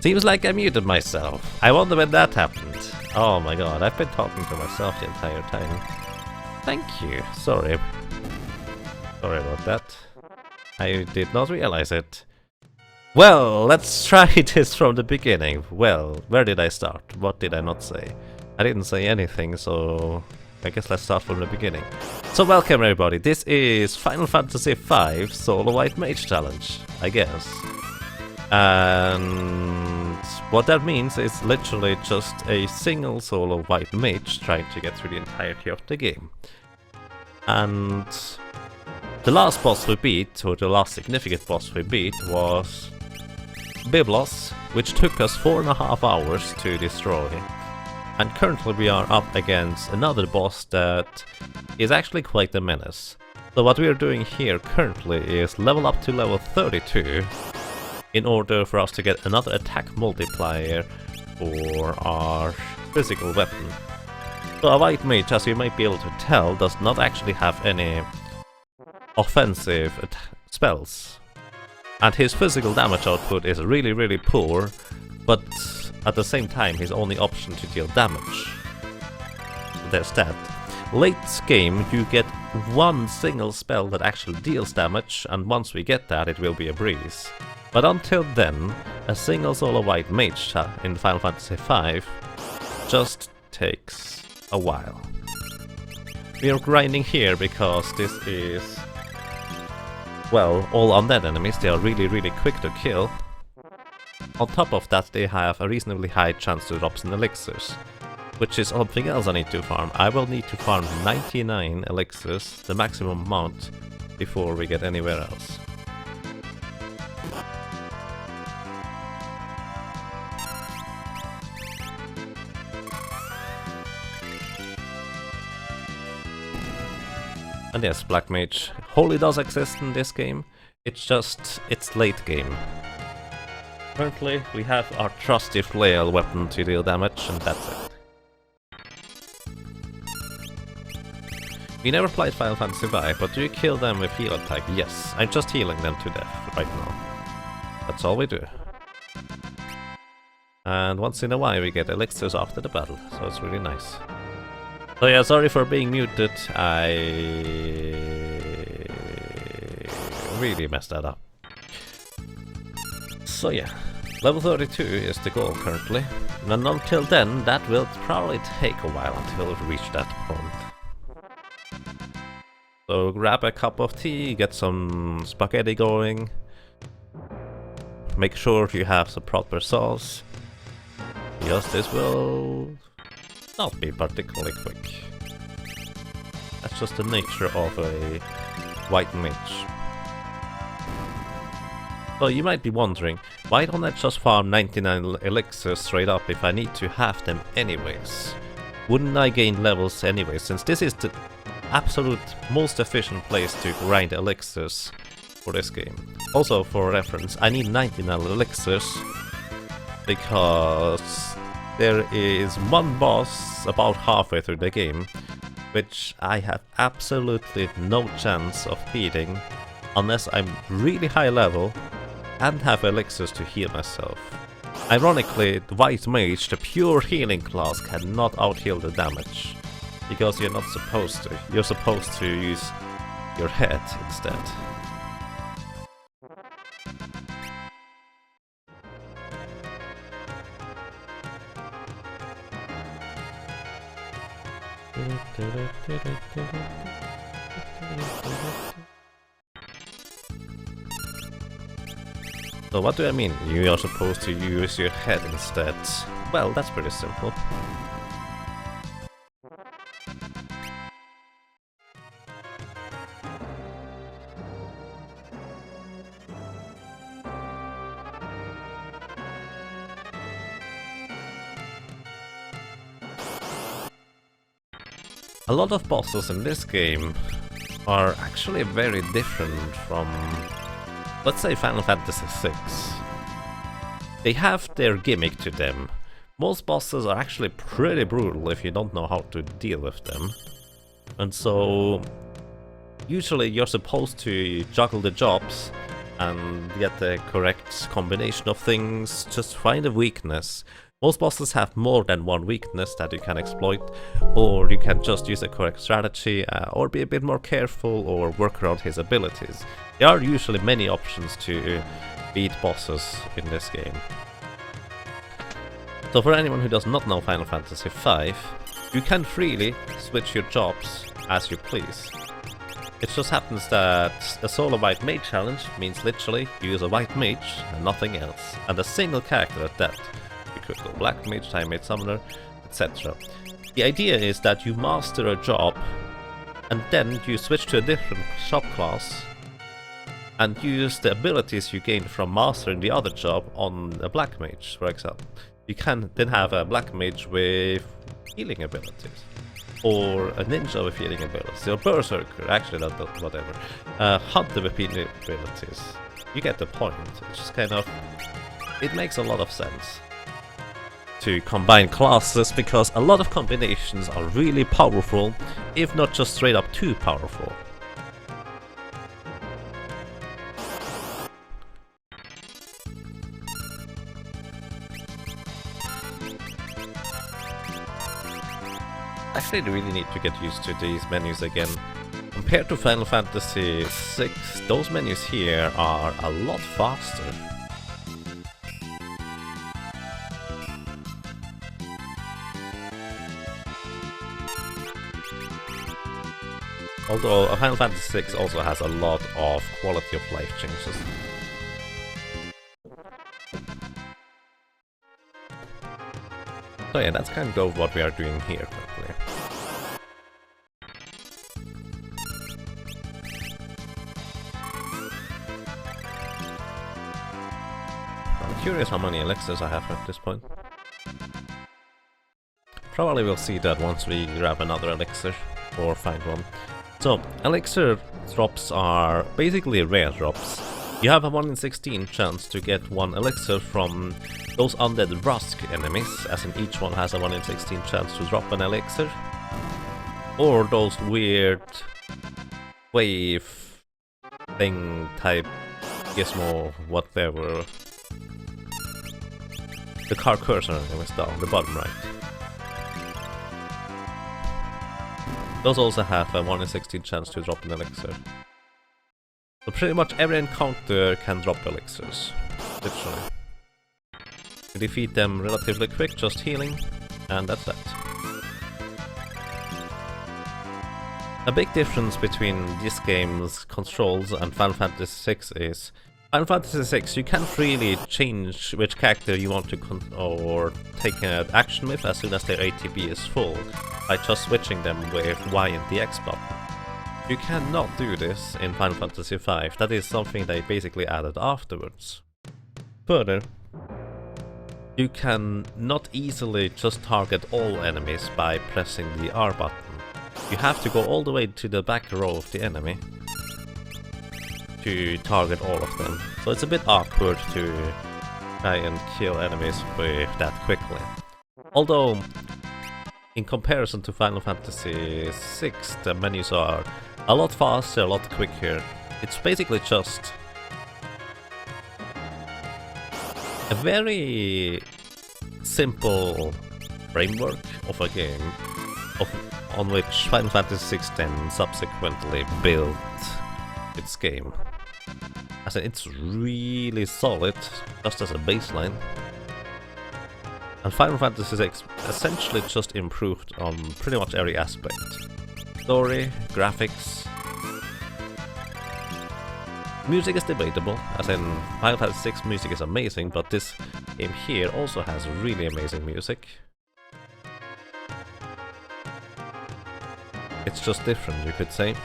Seems like I muted myself. I wonder when that happened. Oh my god, I've been talking to myself the entire time. Thank you. Sorry. Sorry about that. I did not realize it. Well, let's try this from the beginning. Well, where did I start? What did I not say? I didn't say anything, so I guess let's start from the beginning. So welcome everybody, this is Final Fantasy V Solo White Mage Challenge, I guess. And what that means is literally just a single solo white mage trying to get through the entirety of the game. And the last boss we beat, or the last significant boss we beat, was Biblos, which took us 4.5 hours to destroy. And currently we are up against another boss that is actually quite a menace. So what we are doing here currently is level up to level 32 in order for us to get another attack multiplier for our physical weapon. So a white mage, as you might be able to tell, does not actually have any offensive spells. And his physical damage output is really poor, but at the same time his only option to deal damage. So there's that. Late game you get one single spell that actually deals damage, and once we get that it will be a breeze. But until then, a single solo white mage in Final Fantasy V just takes a while. We are grinding here because this is, well, all undead enemies. They are really quick to kill. On top of that, they have a reasonably high chance to drop some elixirs, which is something else I need to farm. I will need to farm 99 elixirs, the maximum amount, before we get anywhere else. And yes, Black Mage wholly does exist in this game, it's late game. Currently, we have our trusty flail weapon to deal damage, and that's it. We never played Final Fantasy V, but do you kill them with heal attack? Yes, I'm just healing them to death right now. That's all we do. And once in a while we get elixirs after the battle, so it's really nice. So yeah, sorry for being muted, I really messed that up. So yeah, level 32 is the goal currently, and until then that will probably take a while until we reach that point. So grab a cup of tea, get some spaghetti going, make sure you have some proper sauce, because this will not be particularly quick. That's just the nature of a white mage. So you might be wondering, why don't I just farm 99 elixirs straight up if I need to have them anyways? Wouldn't I gain levels anyway, since this is the absolute most efficient place to grind elixirs for this game. Also for reference, I need 99 elixirs because there is one boss about halfway through the game which I have absolutely no chance of beating unless I'm really high level and have elixirs to heal myself. Ironically, the White Mage, the pure healing class, cannot out-heal the damage, because you're not supposed to. You're supposed to use your head instead. So what do I mean? You are supposed to use your head instead. Well, that's pretty simple. A lot of bosses in this game are actually very different from, let's say, Final Fantasy VI. They have their gimmick to them. Most bosses are actually pretty brutal if you don't know how to deal with them. And so, usually you're supposed to juggle the jobs and get the correct combination of things, just find a weakness. Most bosses have more than one weakness that you can exploit, or you can just use a correct strategy, or be a bit more careful, or work around his abilities. There are usually many options to beat bosses in this game. So for anyone who does not know Final Fantasy V, you can freely switch your jobs as you please. It just happens that a solo white mage challenge means literally you use a white mage and nothing else, and a single character at that. You could go black mage, time mage summoner, etc. The idea is that you master a job and then you switch to a different subclass and use the abilities you gained from mastering the other job on a black mage, for example. You can then have a black mage with healing abilities, or a ninja with healing abilities, or berserker, actually that, whatever. Hunter with healing abilities. You get the point. It's just kind of... it makes a lot of sense to combine classes, because a lot of combinations are really powerful, if not just straight up too powerful. I actually really need to get used to these menus again. Compared to Final Fantasy VI, those menus here are a lot faster. Although Final Fantasy VI also has a lot of quality of life changes. So yeah, that's kind of what we are doing here currently. I'm curious how many elixirs I have at this point. Probably we'll see that once we grab another elixir, or find one. So, elixir drops are basically rare drops. You have a 1 in 16 chance to get one elixir from those undead Rusk enemies, as in each one has a 1 in 16 chance to drop an elixir. Or those weird wave thing type gizmo, whatever. The car cursor enemies down the bottom right. Those also have a 1 in 16 chance to drop an elixir. So pretty much every encounter can drop elixirs, literally. You defeat them relatively quick, just healing, and that's that. A big difference between this game's controls and Final Fantasy VI is Final Fantasy VI, you can't really change which character you want to or take an action with as soon as their ATB is full, by just switching them with Y and the X button. You cannot do this in Final Fantasy V, that is something they basically added afterwards. Further, you can not easily just target all enemies by pressing the R button. You have to go all the way to the back row of the enemy to target all of them. So it's a bit awkward to try and kill enemies with that quickly. Although, in comparison to Final Fantasy VI, the menus are a lot faster, a lot quicker. It's basically just a very simple framework of a game on which Final Fantasy VI then subsequently built its game. As in, it's really solid, just as a baseline. And Final Fantasy VI essentially just improved on pretty much every aspect. Story, graphics. Music is debatable, as in Final Fantasy VI music is amazing, but this game here also has really amazing music. It's just different, you could say.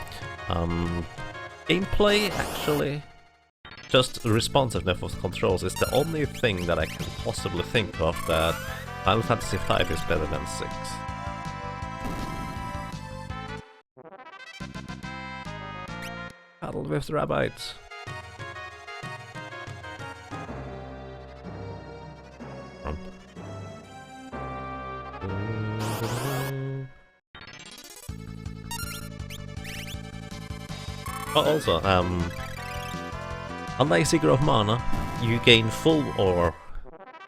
Gameplay, actually, just responsiveness of controls is the only thing that I can possibly think of that Final Fantasy V is better than 6. Battle with the rabbits. Also, Unlike Seeker of Mana, you gain full or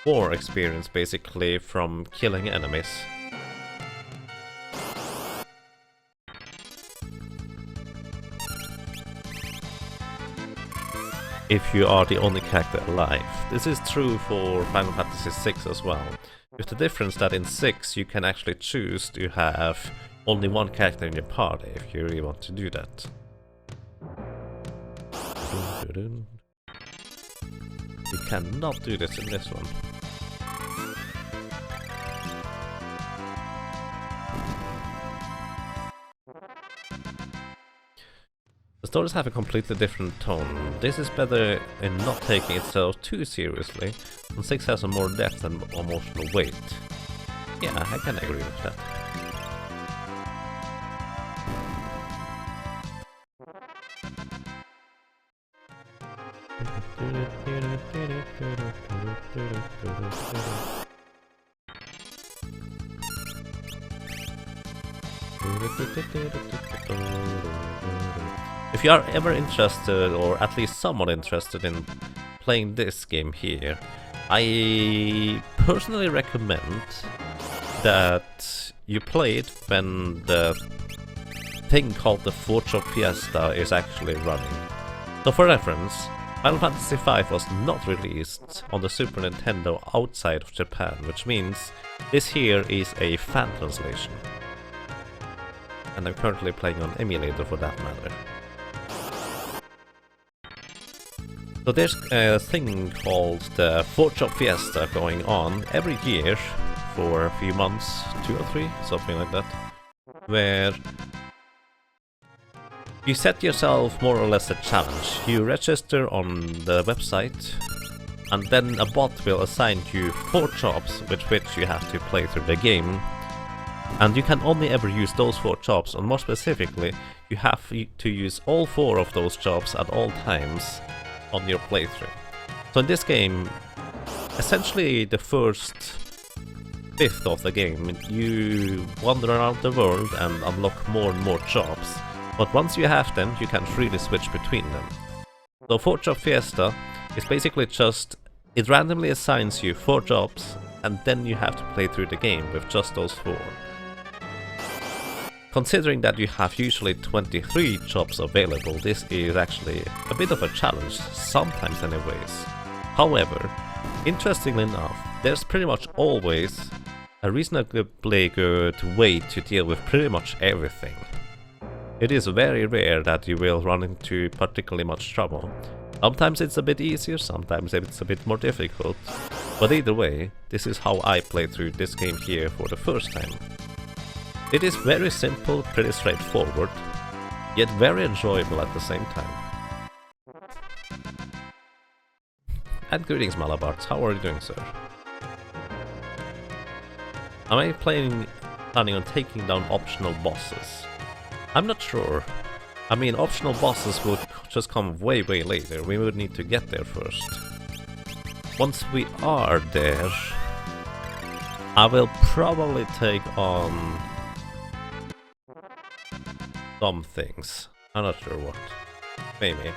war experience basically from killing enemies. If you are the only character alive. This is true for Final Fantasy VI as well, with the difference that in 6 you can actually choose to have only one character in your party if you really want to do that. You cannot do this in this one. The stories have a completely different tone. This is better in not taking itself too seriously, and 6 has a more depth and emotional weight. Yeah, I can agree with that. If you are ever interested, or at least somewhat interested in playing this game here, I personally recommend that you play it when the thing called the Forge of Fiesta is actually running. So for reference, Final Fantasy V was not released on the Super Nintendo outside of Japan, which means this here is a fan translation. And I'm currently playing on emulator for that matter. So there's a thing called the Forge of Fiesta going on every year for a few months, 2 or 3, something like that, where you set yourself more or less a challenge. You register on the website, and then a bot will assign you 4 jobs with which you have to play through the game. And you can only ever use those 4 jobs, and more specifically, you have to use all 4 of those jobs at all times on your playthrough. So in this game, essentially the first fifth of the game, you wander around the world and unlock more and more jobs. But once you have them, you can freely switch between them. So Forge of Fiesta is basically just, it randomly assigns you 4 jobs, and then you have to play through the game with just those 4. Considering that you have usually 23 jobs available, this is actually a bit of a challenge, sometimes anyways. However, interestingly enough, there's pretty much always a reasonably good way to deal with pretty much everything. It is very rare that you will run into particularly much trouble. Sometimes it's a bit easier, sometimes it's a bit more difficult, but either way, this is how I played through this game here for the first time. It is very simple, pretty straightforward, yet very enjoyable at the same time. And greetings Malabards, how are you doing, sir? Am I planning on taking down optional bosses? I'm not sure. I mean, optional bosses would just come way later, we would need to get there first. Once we are there, I will probably take on some things. I'm not sure what. Maybe.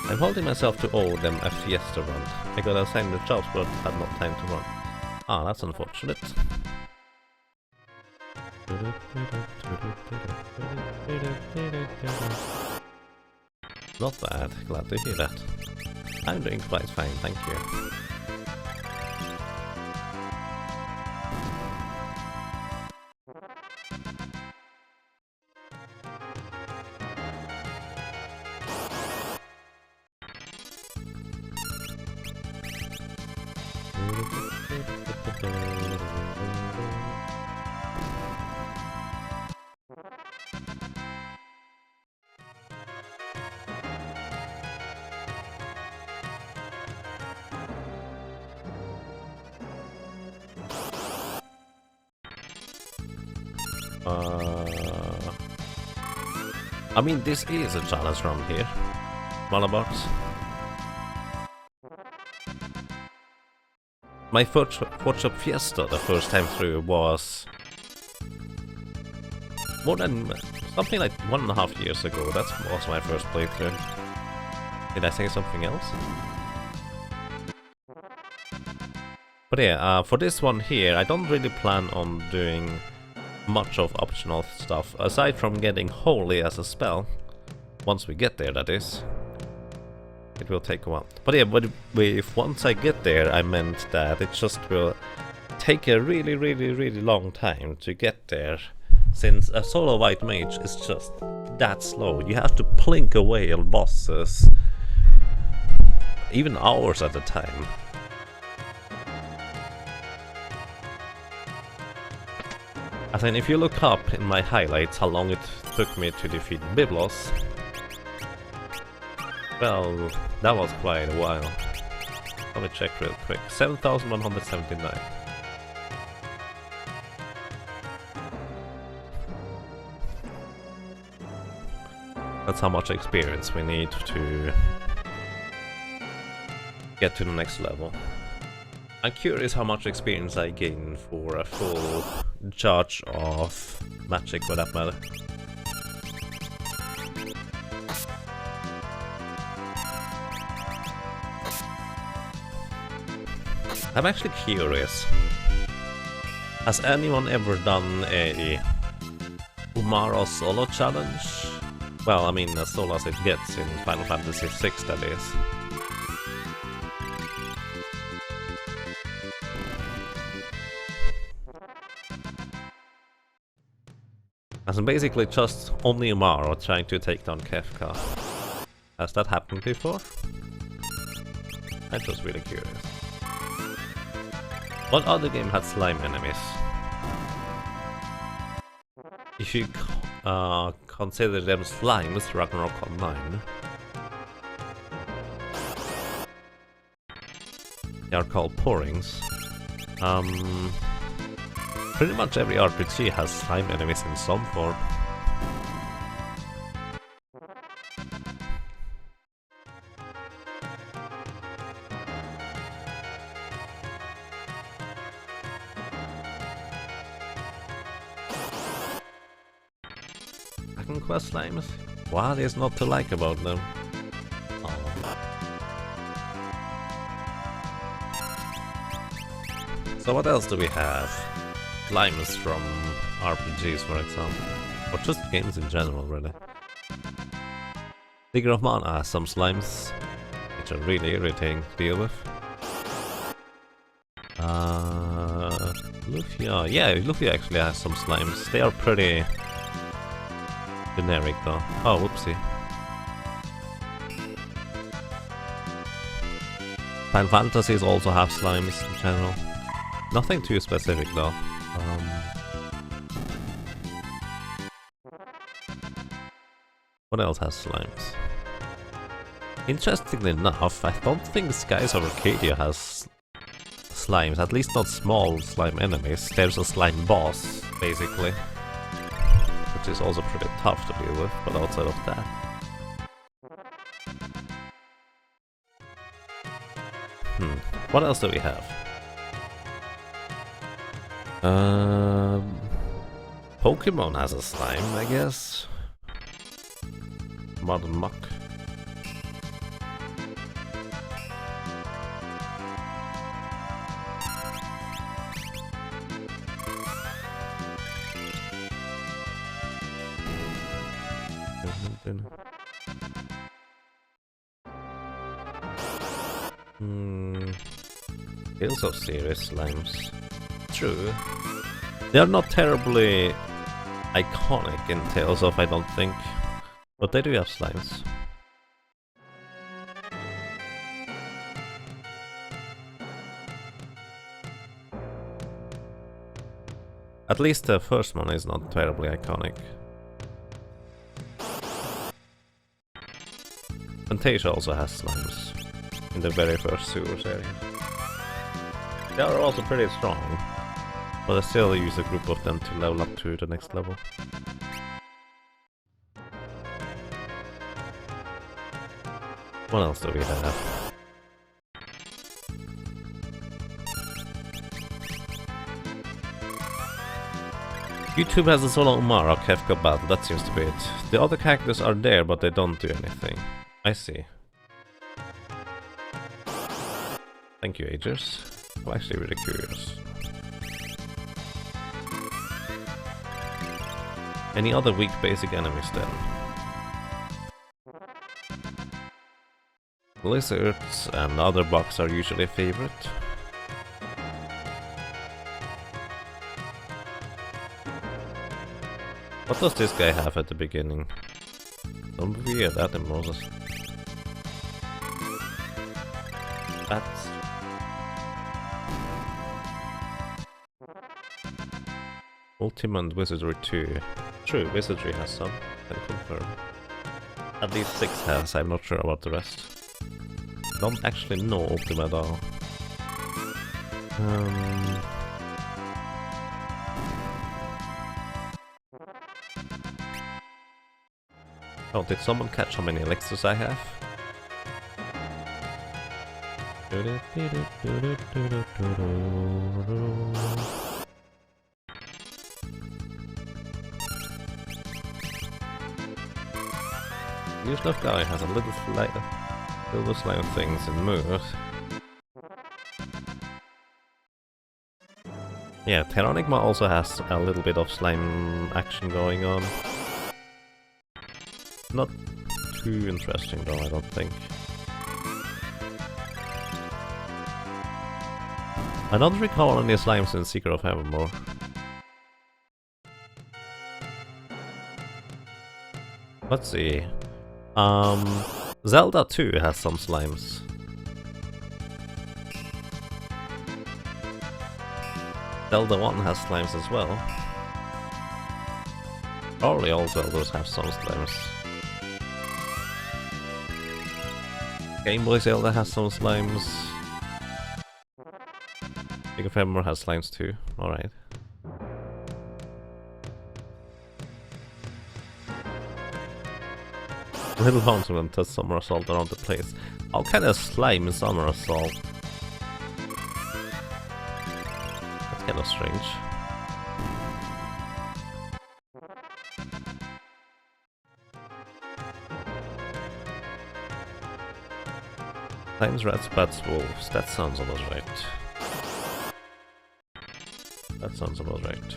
I'm holding myself to owe them a fiesta run. I got assigned the jobs but had no time to run. Ah, that's unfortunate. Not bad, glad to hear that. I'm doing quite fine, thank you. I mean, this is a challenge run here, Malabars. My Forge of Fiesta the first time through was more than something like 1.5 years ago. That was my first playthrough. Did I say something else? But yeah, for this one here, I don't really plan on doing much of optional stuff, aside from getting Holy as a spell. Once we get there, that is. It will take a while. But yeah, if once I get there, I meant that it just will take a really long time to get there, since a solo white mage is just that slow. You have to plink away on bosses, even hours at a time. I think if you look up in my highlights how long it took me to defeat Biblos, well, that was quite a while. Let me check real quick. 7,179. That's how much experience we need to get to the next level. I'm curious how much experience I gain for a full charge of magic, for that matter. I'm actually curious. Has anyone ever done a Umaro solo challenge? Well, I mean, as solo as it gets in Final Fantasy VI, that is. As basically just only Umaro trying to take down Kefka. Has that happened before? I'm just really curious. What other game had slime enemies? If you consider them slimes, Ragnarok Online. They are called porings. Pretty much every RPG has slime enemies in some form. Dragon Quest slimes? What is not to like about them? Oh. So what else do we have? Slimes from RPGs, for example. Or just games in general, really. Digger of Mana has some slimes, which are really irritating to deal with. Lufia. Yeah, Lufia actually has some slimes. They are pretty generic though. Oh, whoopsie. Final Fantasies also have slimes in general. Nothing too specific though. What else has slimes? Interestingly enough, I don't think Skies of Arcadia has slimes, at least not small slime enemies. There's a slime boss, basically, which is also pretty tough to deal with, but outside of that... What else do we have? Pokemon has a slime, I guess. Mud and Muck. Tales of Series slimes. True. They are not terribly iconic in Tales of, I don't think. But they do have slimes. At least the first one is not terribly iconic. Fantasia also has slimes in the very first sewers area. They are also pretty strong, but I still use a group of them to level up to the next level. What else do we have? YouTube has a solo Umara Kefka battle, that seems to be it. The other characters are there, but they don't do anything. I see. Thank you, Agers. I'm actually really curious. Any other weak basic enemies then? Lizards and other bugs are usually a favorite. What does this guy have at the beginning? Don't forget that in Moses. Bats. Ultimate Wizardry 2. True, Wizardry has some, can confirm. At least 6 has, I'm not sure about the rest. Don't actually know Ultimate at all. Oh, did someone catch how many elixirs I have? Useless guy has a little slime things in mood. Yeah, Terranigma also has a little bit of slime action going on. Not too interesting though, I don't think. I don't recall any slimes in Secret of Heavenmore. Let's see. Zelda 2 has some slimes. Zelda 1 has slimes as well. Probably all Zeldas have some slimes. Game Boy Zelda has some slimes. Secret of Heavenmore has slimes too. Alright. Little Fountain and does Summer Assault around the place. How can a slime Summer Assault? That's kind of strange. Slimes, rats, bats, wolves. That sounds about right. That sounds about right.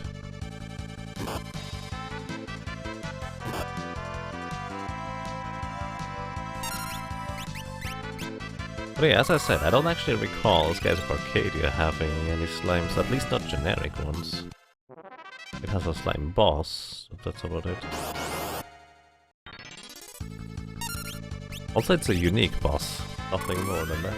But yeah, as I said, I don't actually recall Skies of Arcadia having any slimes, at least not generic ones. It has a slime boss, but that's about it. Also, it's a unique boss, nothing more than that.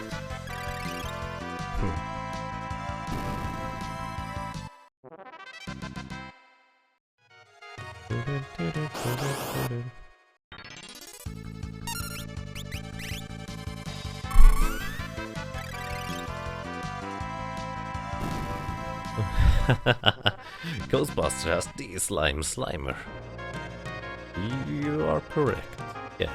Ghostbuster has the slime slimer. You are correct. Yeah.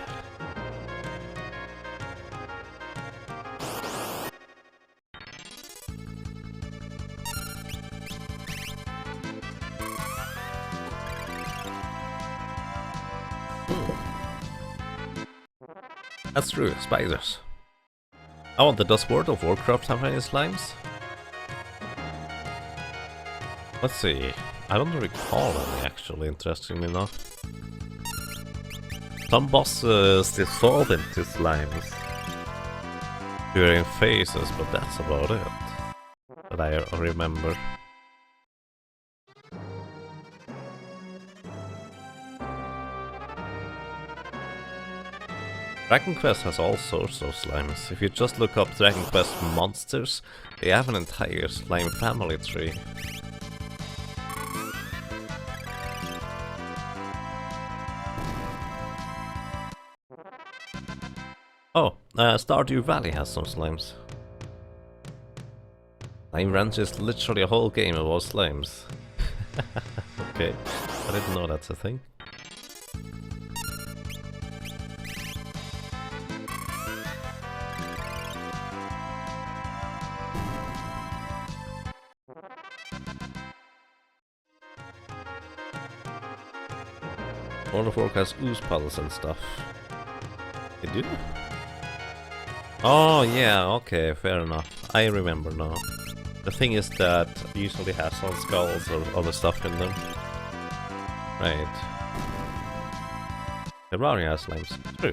That's true, spiders. I wonder, does World of Warcraft have any slimes? Let's see. I don't recall any actually, interestingly enough. Some bosses dissolve into slimes during phases, but that's about it that I remember. Dragon Quest has all sorts of slimes. If you just look up Dragon Quest monsters, they have an entire slime family tree. Oh, Stardew Valley has some slimes. Slime Ranch is literally a whole game about slimes. Okay, I didn't know that's a thing. World of Warcraft has ooze puddles and stuff. They do? Oh yeah, okay, fair enough. I remember now. The thing is that it usually has some skulls or other stuff in them. Right. Terraria has slimes. True.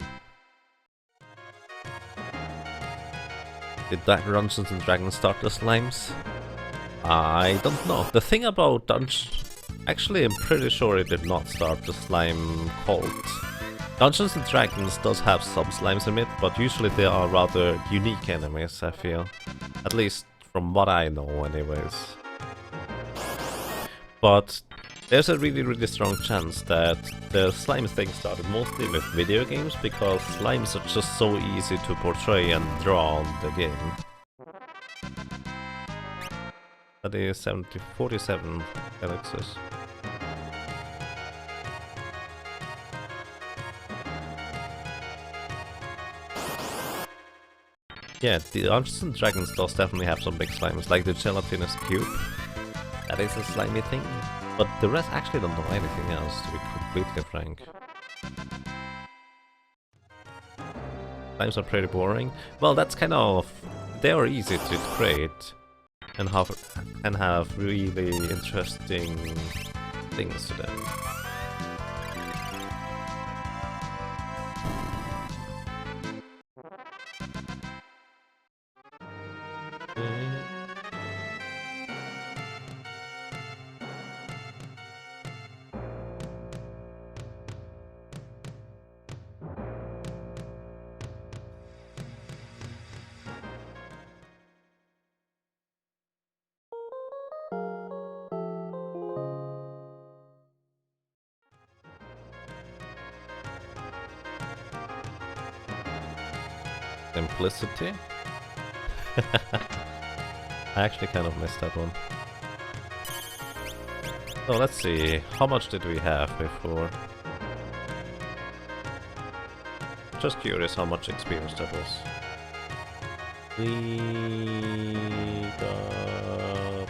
Did that Dungeons and Dragons start the slimes? I don't know. The thing about actually, I'm pretty sure it did not start the slime cult. Dungeons and Dragons does have some slimes in it, but usually they are rather unique enemies, I feel. At least from what I know, anyways. But there's a really strong chance that the slime thing started mostly with video games, because slimes are just so easy to portray and draw on the game. That is 47 elixirs. Yeah, the Dungeons and Dragons does definitely have some big slimes, like the gelatinous cube. That is a slimy thing. But the rest actually don't know anything else, to be completely frank. Slimes are pretty boring. Well, that's kind of... they are easy to create and have really interesting things to them. Simplicity? I actually kind of missed that one. So let's see, how much did we have before? Just curious how much experience that was. We got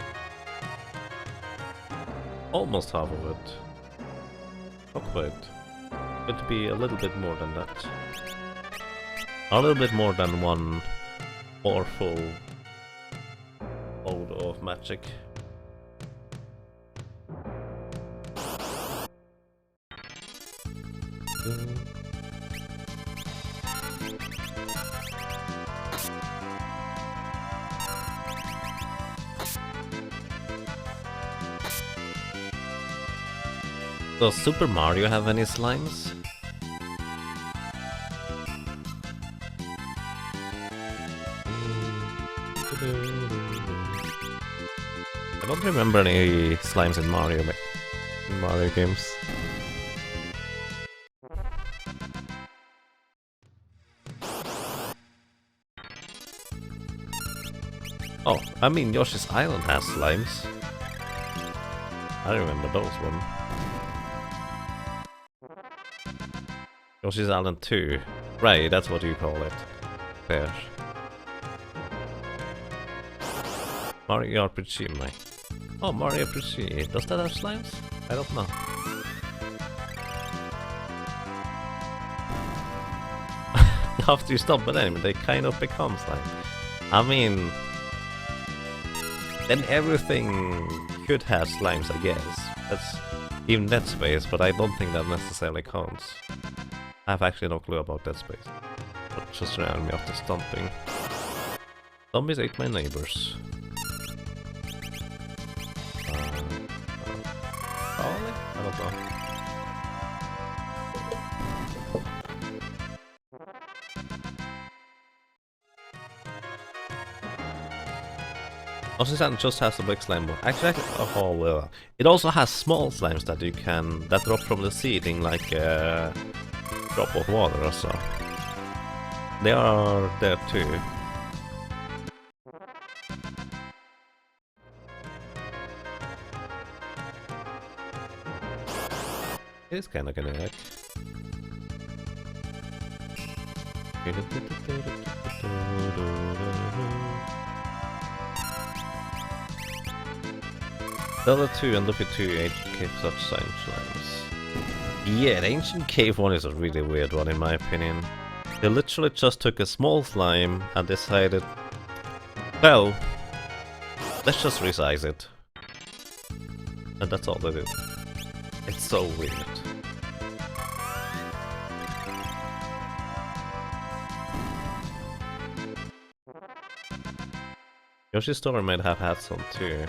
almost half of it. Not quite. Going to be a little bit more than that. A little bit more than one or full load of magic. Does Super Mario have any slimes? I don't remember any slimes in Mario games. Oh, I mean Yoshi's Island has slimes. I remember those one. Yoshi's Island 2. Right, that's what you call it. Fair. Mario RPG, mate. Oh, Mario RPG. Does that have slimes? I don't know. After you stop an enemy, they kind of become slime. I mean... then everything could have slimes, I guess. That's even Dead Space, but I don't think that necessarily counts. I have actually no clue about Dead Space. But just reminded me of the stomping. Zombies ate my neighbors. Probably? I don't know. Oshisan just has a big slime ball. Actually, oh well. It also has small slimes that you can drop from the ceiling, like a drop of water or so. They are there too. It's kinda gonna hack. The other two and look at 2 8 such slimes. Yeah, the ancient cave one is a really weird one in my opinion. They literally just took a small slime and decided, well, let's just resize it. And that's all they did. It's so weird. Yoshi's Story might have had some too.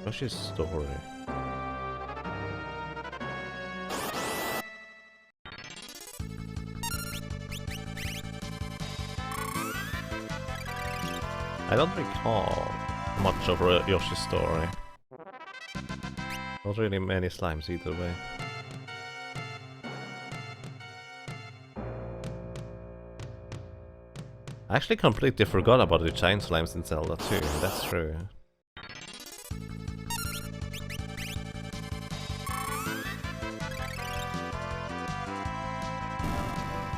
Yoshi's Story. I don't recall much of Yoshi's Story. Not really many slimes either way. I actually completely forgot about the giant slimes in Zelda too, that's true.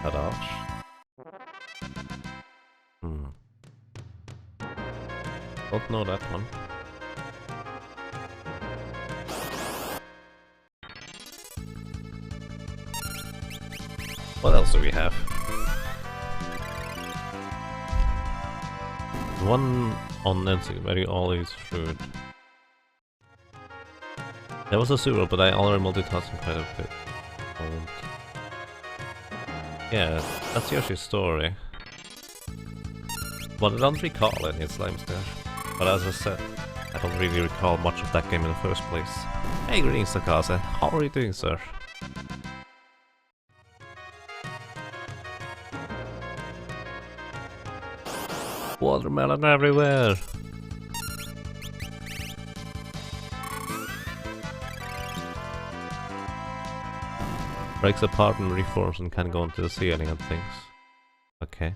Hadash. Don't know that one. What else do we have? One on very always fruit. There was a zero, but I already multitasking quite a bit. Yeah, that's Yoshi's Story. But I don't recall any slimes there. But as I said, I don't really recall much of that game in the first place. Hey, greetings, Takase. How are you doing, sir? Watermelon everywhere! Breaks apart and reforms and can go into the ceiling and things. Okay.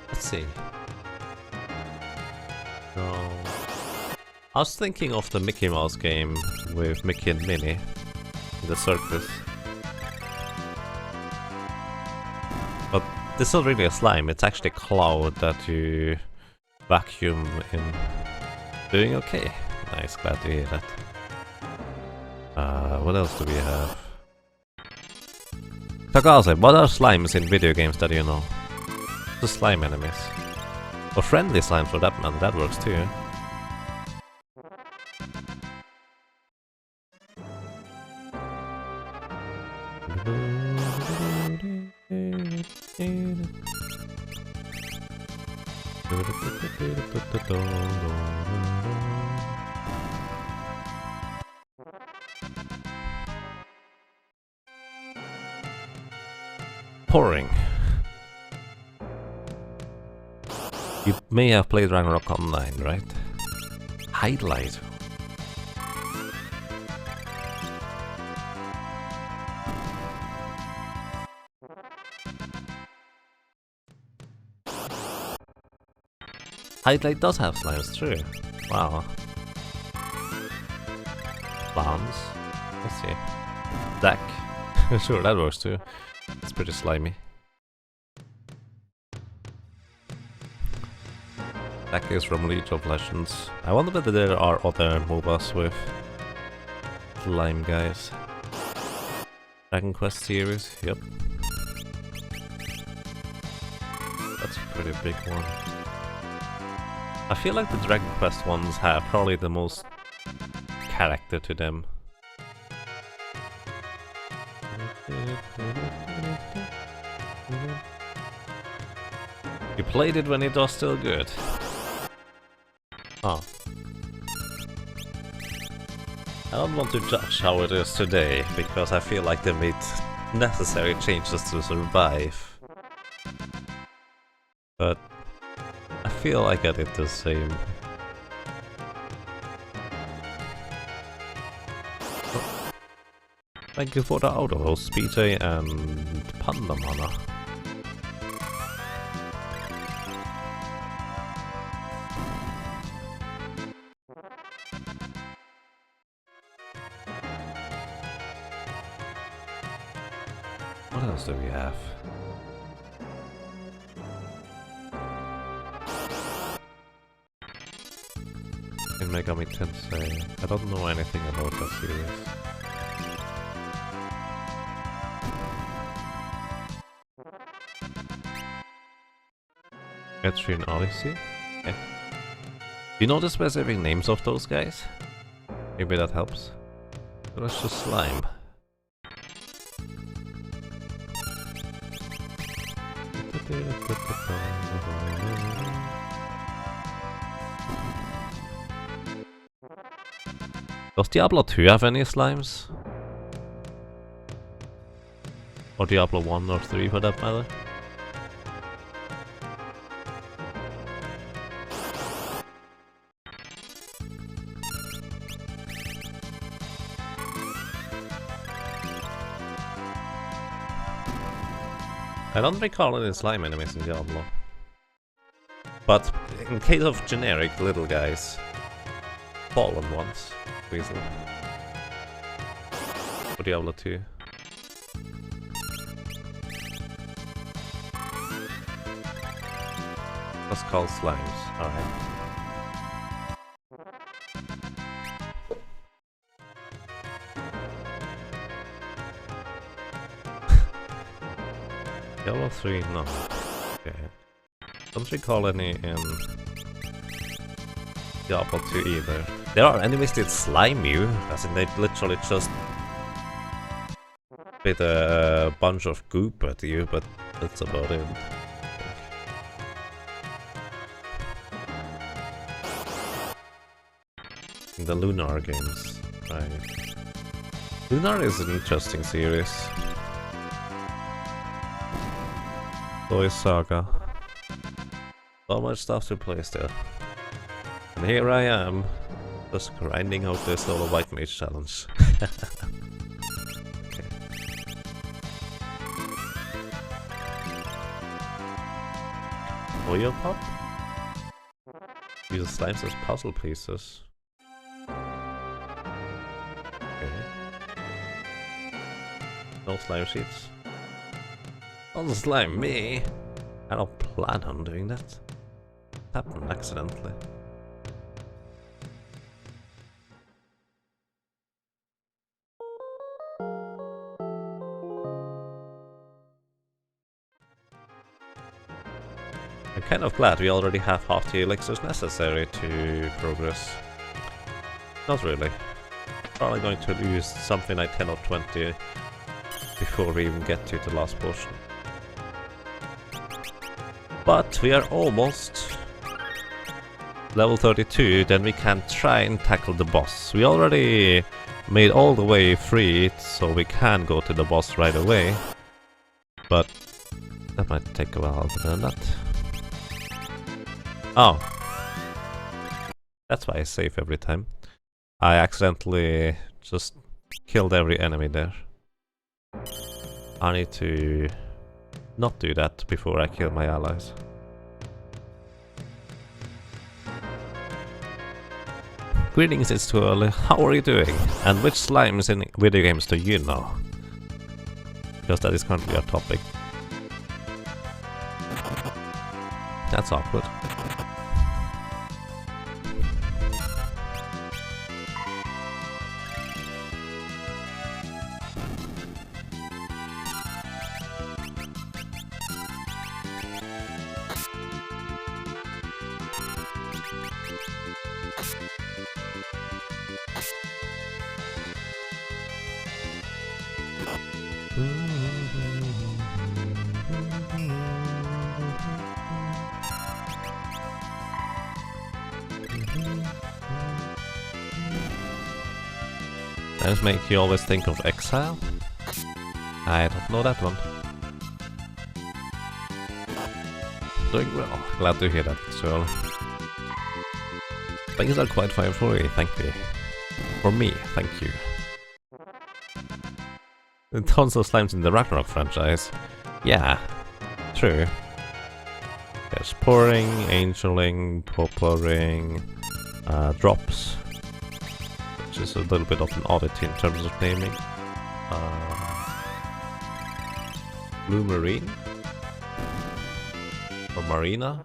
Let's see. No. I was thinking of the Mickey Mouse game with Mickey and Minnie in the circus. But this is not really a slime, it's actually a cloud that you vacuum in. Doing okay. Nice, glad to hear that. What else do we have? Takase, what are slimes in video games that you know? The slime enemies. Or friendly slimes for that matter, that works too. Pouring. You may have played Ragnarok Online, right? Highlight. Highlight does have slimes, true. Wow. Bombs. Let's see. Deck. Sure, that works too. It's pretty slimy. That is from League of Legends. I wonder whether there are other MOBAs with slime guys. Dragon Quest series, yep. That's a pretty big one. I feel like the Dragon Quest ones have probably the most character to them. You played it when it was still good. Oh. I don't want to judge how it is today, because I feel like they made necessary changes to survive. But I feel like I did the same. Oh. Thank you for the auto host, PJ and Panda Mana. What else do we have? in Megami Tensei. I don't know anything about that series. Etrian Odyssey? Okay. Do you know the specific names of those guys? Maybe that helps. So that's just slime. Does Diablo 2 have any slimes? Or Diablo 1 or 3 for that matter? I don't recall any slime enemies in Diablo. But in case of generic little guys, fallen ones, easily. For Diablo 2. That's called slimes, alright. Diablo 3, no. Okay. Don't recall any in Diablo 2 either. There are enemies that slime you, as in they literally just spit a bunch of goop at you, but that's about it. In the Lunar games, right. Lunar is an interesting series. So is Saga. So much stuff to play still. And here I am, just grinding out this little White Mage challenge. Okay. Oil pop? Use slimes as puzzle pieces. Okay. No slime sheets. Don't slime me! I don't plan on doing that. It happened accidentally. I'm kind of glad we already have half the elixirs necessary to progress. Not really. Probably going to lose something like 10 or 20 before we even get to the last portion. But we are almost level 32, then we can try and tackle the boss. We already made all the way free, so we can go to the boss right away. But that might take a while than that. Oh. That's why I save every time. I accidentally just killed every enemy there. I need to not do that before I kill my allies. Greetings, it's too early. How are you doing? And which slimes in video games do you know? Because that is currently our topic. That's awkward. Does make you always think of Exile? I don't know that one. Doing well. Glad to hear that as well. Things are quite fine for me, thank you. For me, thank you. There are tons of slimes in the Ragnarok franchise. Yeah, true. There's pouring, angeling, poppering, drops. Which is a little bit of an oddity in terms of naming. Blue Marine? Or Marina?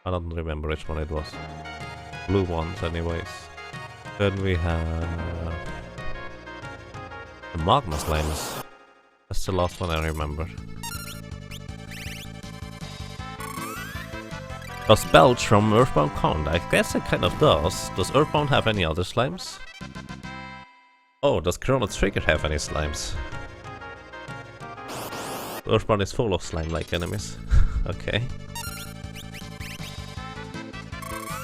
I don't remember which one it was. blue ones anyways. Then we have the magma slimes. That's the last one I remember. Does Belch from Earthbound count? I guess it kind of does. Does Earthbound have any other slimes? Oh, does Chrono Trigger have any slimes? Earthbound is full of slime-like enemies. Okay.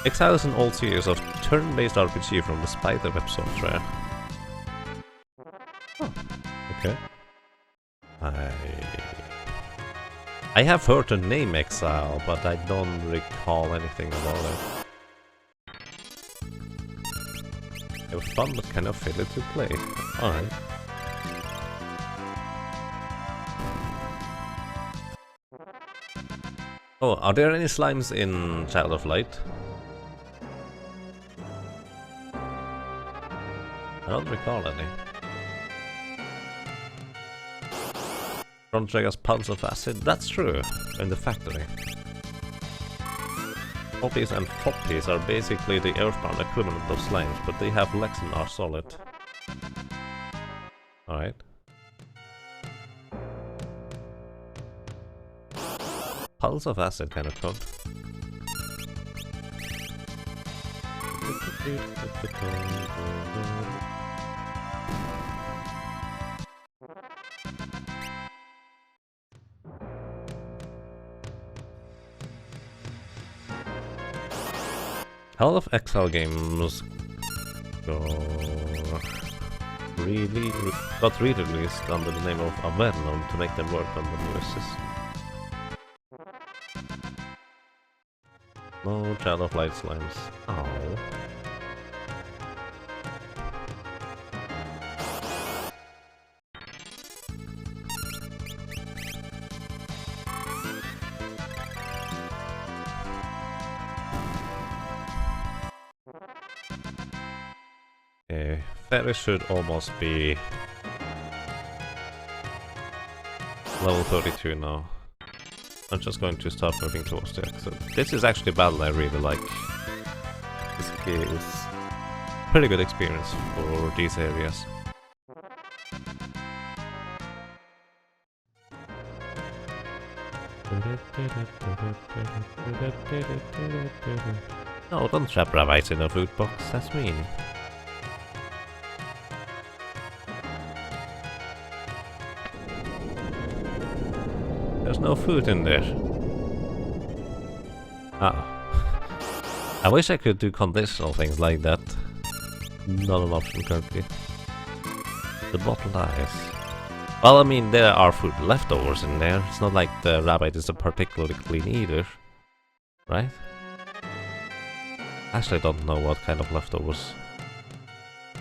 Exile is an old series of turn-based RPG from the Spiderweb software. Oh, okay. I have heard the name Exile, but I don't recall anything about it. It was fun, but kind of fiddly to play. Alright. Oh, are there any slimes in Child of Light? I don't recall any. Chrono Trigger's Pulse of Acid? That's true, in the factory. Poppies and Floppies are basically the Earthbound equivalent of slimes, but they have legs and are solid. Alright. Pulse of Acid kind of cool. A lot of Exile games got re-released under the name of Averno to make them work on the newest system. No Child of Light slimes. Oh. Fairy should almost be level 32 now. I'm just going to start moving towards the exit. This is actually a battle I really like. This is pretty good experience for these areas. No, don't trap rabbits in a food box, that's mean. There's no food in there. Ah. I wish I could do conditional things like that. Not an option currently. The bottled ice. Well, I mean, there are food leftovers in there. It's not like the rabbit is a particularly clean eater. Right? Actually, I don't know what kind of leftovers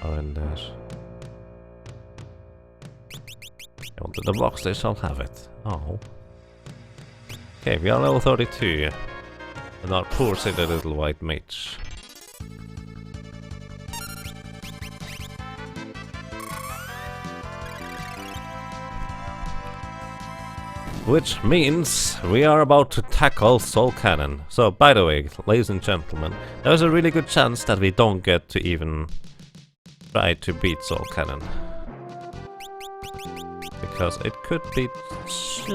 are in there. I wanted the box, they shall have it. Oh. Okay, we are level 32. And our poor silly little white mage. Which means we are about to tackle Soul Cannon. So, by the way, ladies and gentlemen, there's a really good chance that we don't get to even try to beat Soul Cannon. Because it could be just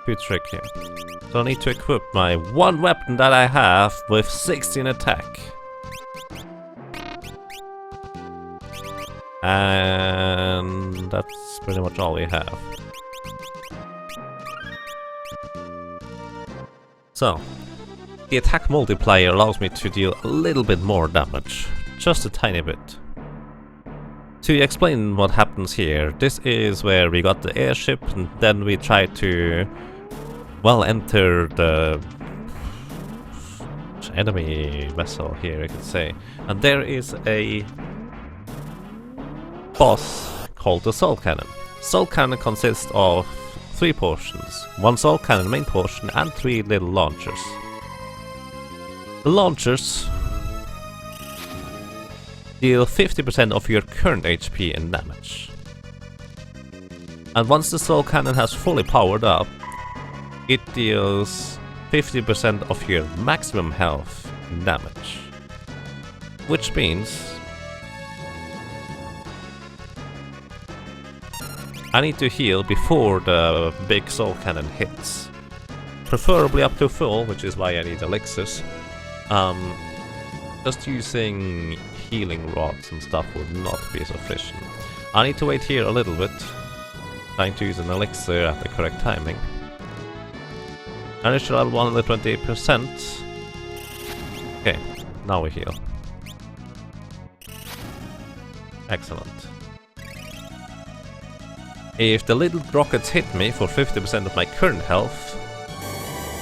too tricky. So I need to equip my one weapon that I have with 16 attack. And that's pretty much all we have. So, the attack multiplier allows me to deal a little bit more damage. Just a tiny bit. To explain what happens here, this is where we got the airship and then we try to, well, enter the enemy vessel here, I could say. And there is a boss called the Soul Cannon. Soul Cannon consists of 3 portions. 1 Soul Cannon main portion and 3 little launchers. The launchers deal 50% of your current HP in damage. And once the Soul Cannon has fully powered up, it deals 50% of your maximum health in damage. Which means I need to heal before the big soul cannon hits. Preferably up to full, which is why I need elixirs. Just using healing rods and stuff would not be sufficient. I need to wait here a little bit, trying to use an elixir at the correct timing. And it should have 128%. Okay, now we heal. Excellent. If the little rockets hit me for 50% of my current health,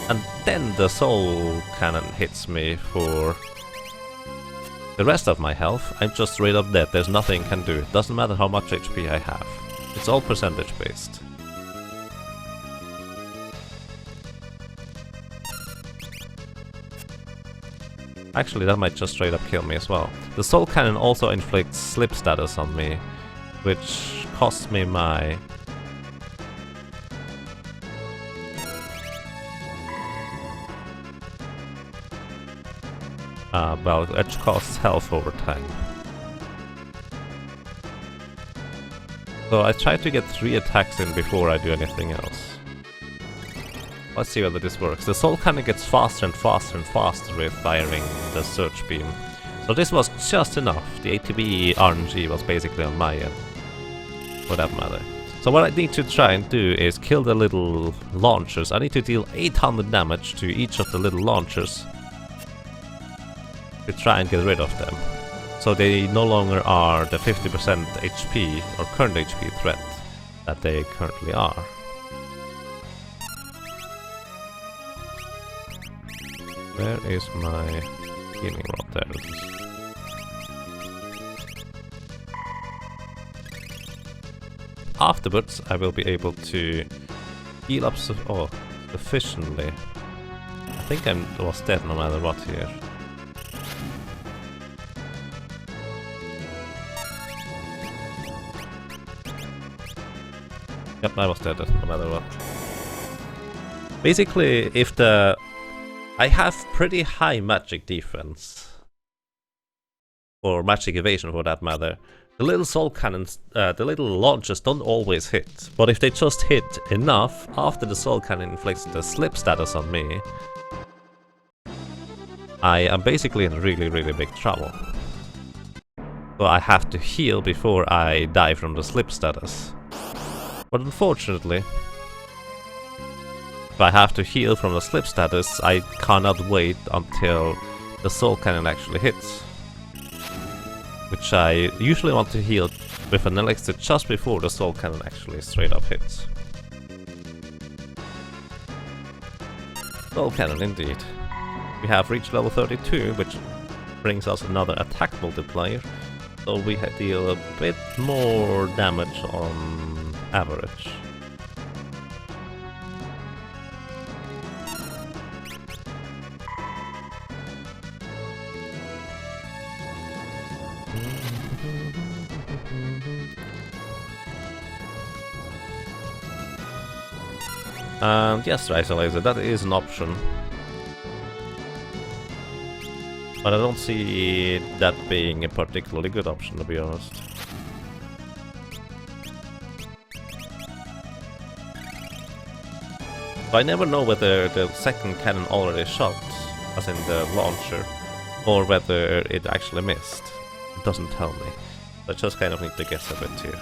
and then the soul cannon hits me for the rest of my health, I'm just straight up dead. There's nothing I can do. It doesn't matter how much HP I have. It's all percentage based. Actually, that might just straight up kill me as well. The soul cannon also inflicts slip status on me, which costs me my... well, it costs health over time. So I try to get 3 attacks in before I do anything else. Let's see whether this works. The soul cannon gets faster and faster and faster with firing the search beam. So this was just enough. The ATB RNG was basically on my end, for that matter. So what I need to try and do is kill the little launchers. I need to deal 800 damage to each of the little launchers to try and get rid of them. So they no longer are the 50% HP or current HP threat that they currently are. Where is my healing rod? There it is. Afterwards, I will be able to heal up sufficiently. I think I was dead no matter what here. Yep, I was dead no matter what. Basically, if the... I have pretty high magic defense. Or magic evasion for that matter. The little soul cannons, the little launchers don't always hit. But if they just hit enough after the soul cannon inflicts the slip status on me, I am basically in really, really big trouble. So I have to heal before I die from the slip status. But unfortunately, if I have to heal from the slip status, I cannot wait until the soul cannon actually hits. Which I usually want to heal with an elixir just before the soul cannon actually straight up hits. Soul cannon indeed. We have reached level 32, which brings us another attack multiplier. So we deal a bit more damage on average. And yes, Isolator, that is an option. But I don't see that being a particularly good option, to be honest. I never know whether the second cannon already shot, as in the launcher, or whether it actually missed. It doesn't tell me. I just kind of need to guess a bit here.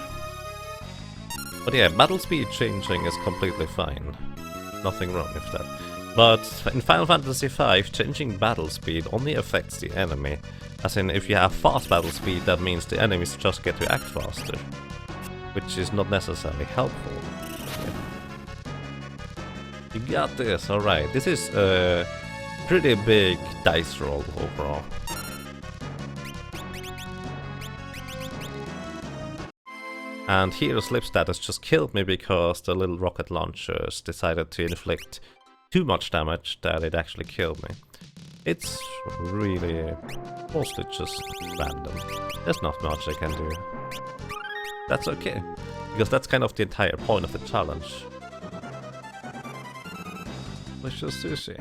But yeah, battle speed changing is completely fine. Nothing wrong with that. But in Final Fantasy V, changing battle speed only affects the enemy. As in, if you have fast battle speed, that means the enemies just get to act faster. Which is not necessarily helpful. Yeah. You got this, alright. This is a pretty big dice roll overall. And here the slip status just killed me because the little rocket launchers decided to inflict too much damage that it actually killed me. It's really mostly just random. There's not much I can do. That's okay, because that's kind of the entire point of the challenge. Delicious sushi.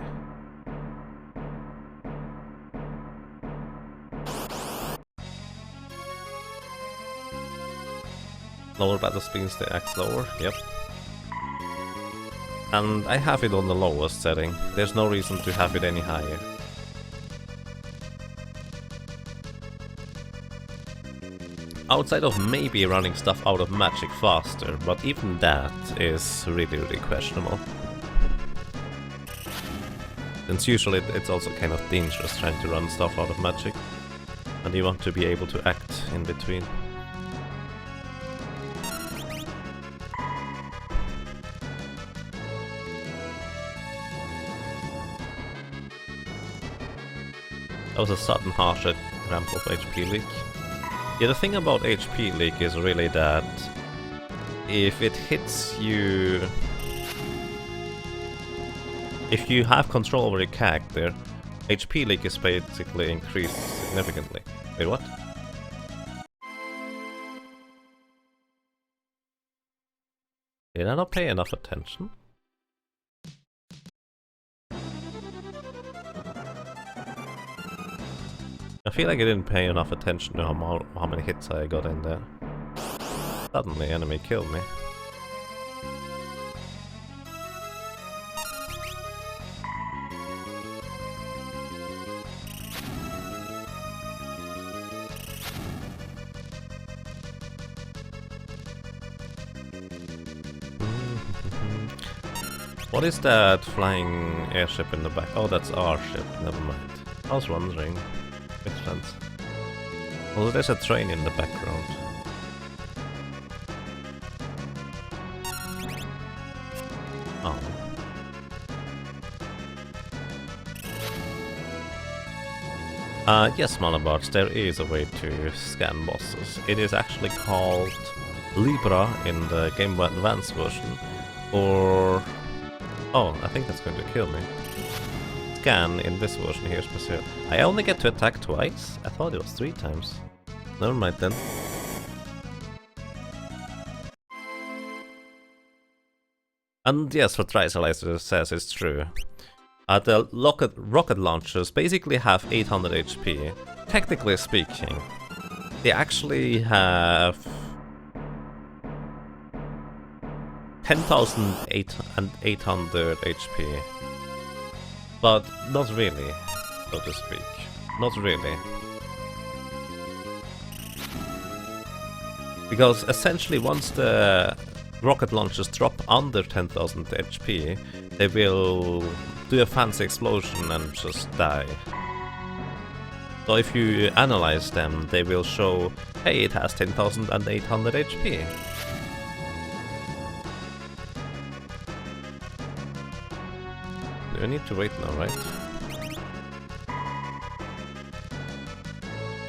Lower battle speeds the axe lower, yep. And I have it on the lowest setting. There's no reason to have it any higher. Outside of maybe running stuff out of magic faster, but even that is really questionable. Since usually it's also kind of dangerous trying to run stuff out of magic, and you want to be able to act in between. That was a sudden harsh ramp of HP leak. Yeah, the thing about HP leak is really that if it hits you... If you have control over your character, HP leak is basically increased significantly. Wait, what? Did I not pay enough attention? I feel like I didn't pay enough attention to how many hits I got in there. Suddenly enemy killed me. What is that flying airship in the back? Oh, that's our ship, never mind. I was wondering. Makes sense. Well, there's a train in the background. Oh. Yes, Malabards, there is a way to scan bosses. It is actually called Libra in the Game Boy Advance version, or... Oh, I think that's going to kill me. Scan in this version here specifically. I only get to attack twice? I thought it was 3 times. Never mind then. And yes, what Trisalizer says is true. The rocket launchers basically have 800 HP. Technically speaking, they actually have 10,800 HP. But not really, so to speak. Not really. Because essentially once the rocket launchers drop under 10,000 HP, they will do a fancy explosion and just die. So if you analyze them, they will show, hey, it has 10,800 HP. I need to wait now, right?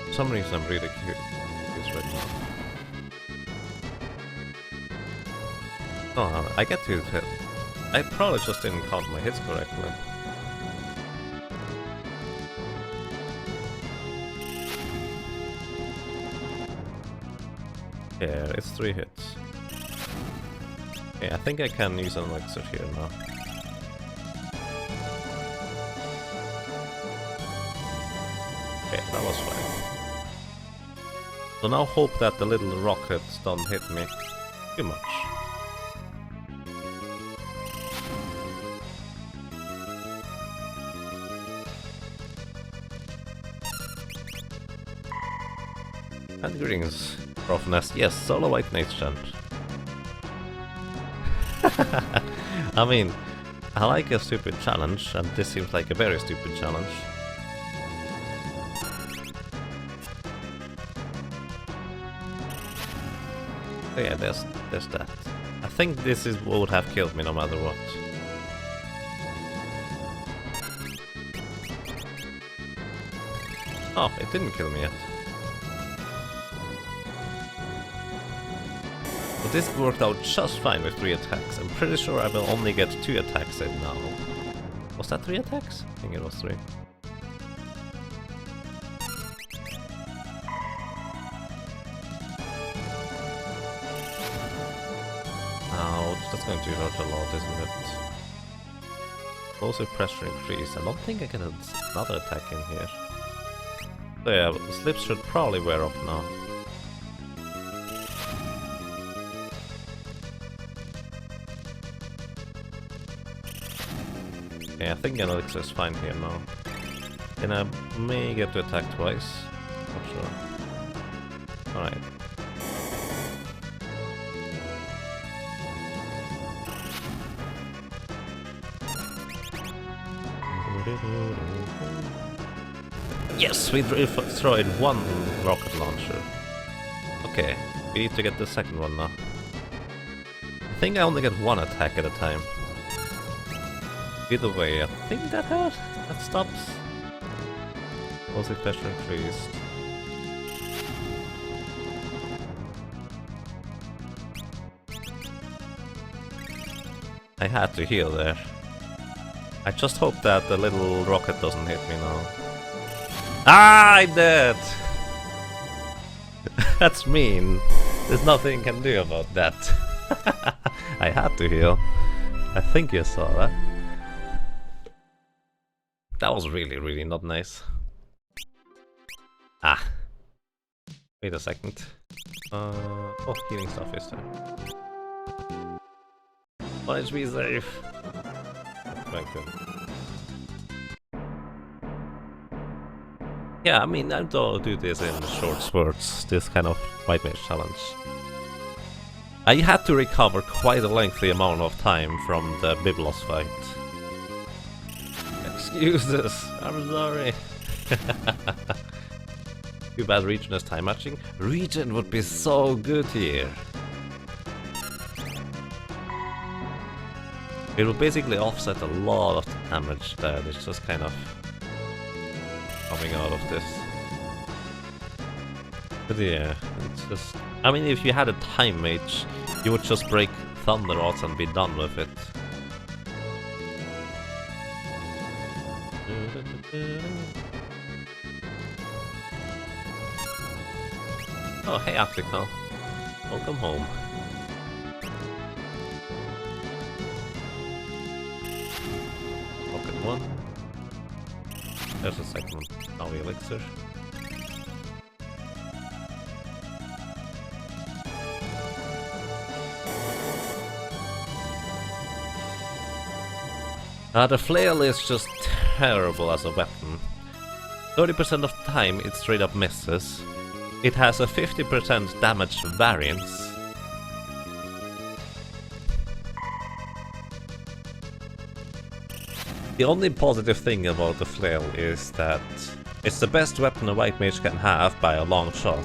For some reason I'm really curious right now. Oh, I get to hit. I probably just didn't count my hits correctly. Yeah, it's 3 hits. Okay, I think I can use an elixir here now. Okay, that was fine. So now hope that the little rockets don't hit me too much. And greetings, Prof Nest. Yes, solo white mage champ. I mean, I like a stupid challenge, and this seems like a very stupid challenge. So yeah, there's that. I think this is what would have killed me no matter what. Oh, it didn't kill me yet. But this worked out just fine with 3 attacks. I'm pretty sure I will only get 2 attacks in now. Was that 3 attacks? I think it was 3. Ouch, that's going to hurt a lot, isn't it? Also pressure increase. I don't think I can add another attack in here. So yeah, the slips should probably wear off now. Okay, I think an elixir is fine here now. And I may get to attack twice. Not sure. Alright. Yes, we destroyed one rocket launcher. Okay, we need to get the second one now. I think I only get one attack at a time. Either way, I think that hurt. That stops. Also pressure increased. I had to heal there. I just hope that the little rocket doesn't hit me now. Ah, I'm dead! That's mean. There's nothing you can do about that. I had to heal. I think you saw that. That was really, really not nice. Ah. Wait a second. Oh, healing stuff is there. Let me safe. Thank you. Yeah, I mean, I don't do this in short spurts, this kind of White Mage challenge. I had to recover quite a lengthy amount of time from the Biblos fight. Excuses, I'm sorry. Too bad Regen is time matching. Regen would be so good here. It will basically offset a lot of the damage that is just kind of coming out of this. But yeah, it's just... I mean, if you had a time mage, you would just break Thunder Rods and be done with it. Oh, hey Africa. Welcome home. Rocket 1. There's a second one. Now the elixir. The flail is just terrible as a weapon. 30% of the time it straight up misses. It has a 50% damage variance. The only positive thing about the flail is that it's the best weapon a white mage can have by a long shot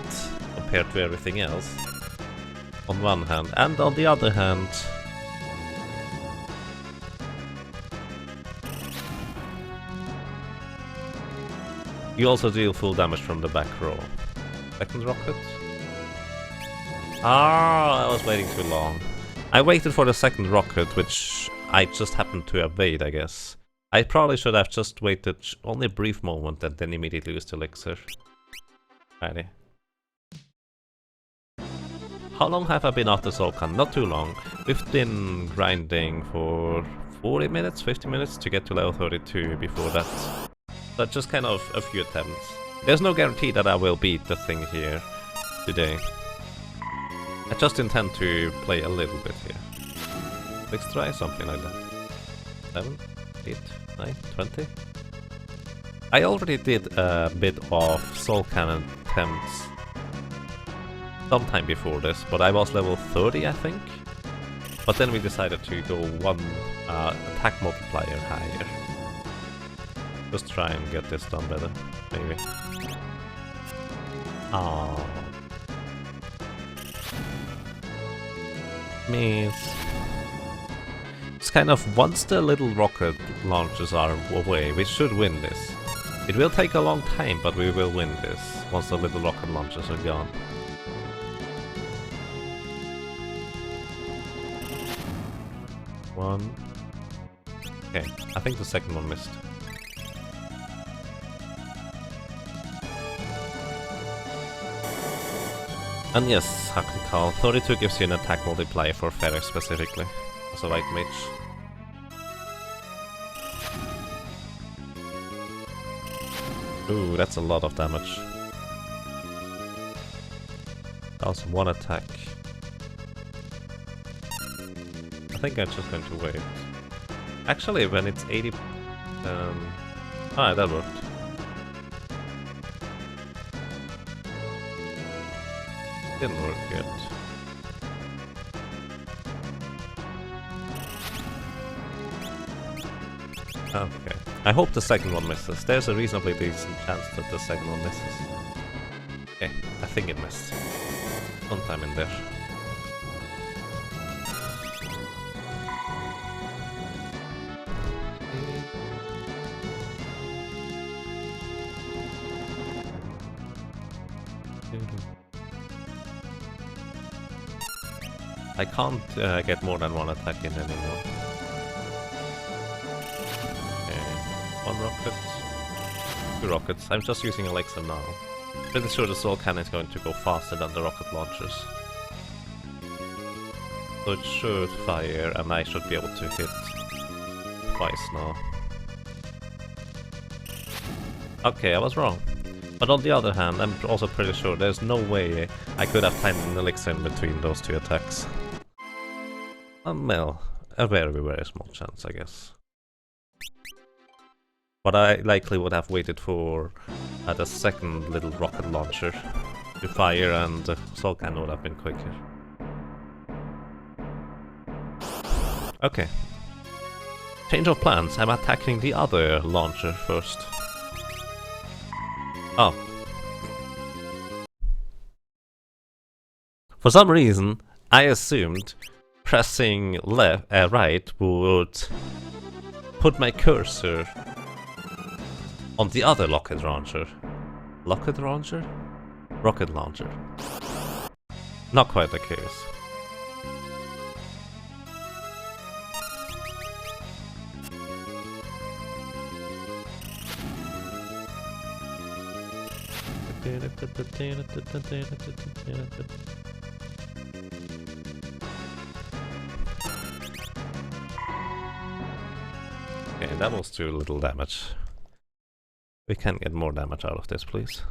compared to everything else. On one hand, and on the other hand, you also deal full damage from the back row. Second rocket? Ah, I was waiting too long. I waited for the second rocket, which I just happened to evade, I guess. I probably should have just waited only a brief moment and then immediately used elixir. Righty. How long have I been after Solkan? Not too long. We've been grinding for 40 minutes, 50 minutes to get to level 32 before that. So just kind of a few attempts. There's no guarantee that I will beat the thing here today. I just intend to play a little bit here. Let's try something like that. 7, 8, 9, 20. I already did a bit of Soul Cannon attempts sometime before this, but I was level 30, I think. But then we decided to go one attack multiplier higher. Just try and get this done better, maybe. Oh. Means it's kind of once the little rocket launches are away, we should win this. It will take a long time, but we will win this once the little rocket launches are gone. One. Okay, I think the second one missed. And yes, Haklikal, 32 gives you an attack multiplier for Ferex specifically, as a white mage. Ooh, that's a lot of damage. That was one attack. I think I'm just going to wait. Actually, when it's 80... Alright, that worked. Didn't work yet. Okay. I hope the second one misses. There's a reasonably decent chance that the second one misses. Okay, I think it missed. Sometime in there. I can't get more than one attack in anymore. One rocket. 2 rockets. I'm just using Elixir now. Pretty sure the Soul Cannon is going to go faster than the rocket launchers. So it should fire and I should be able to hit twice now. Okay, I was wrong. But on the other hand, I'm also pretty sure there's no way I could have timed an Elixir in between those 2 attacks. Well, a very, very small chance, I guess. But I likely would have waited for the second little rocket launcher to fire and the Soul Cannon would have been quicker. Okay. Change of plans, I'm attacking the other launcher first. Oh. For some reason, I assumed pressing right would put my cursor on the other rocket launcher. Rocket launcher? Rocket launcher. Not quite the case. Okay, that was too little damage. We can get more damage out of this, please.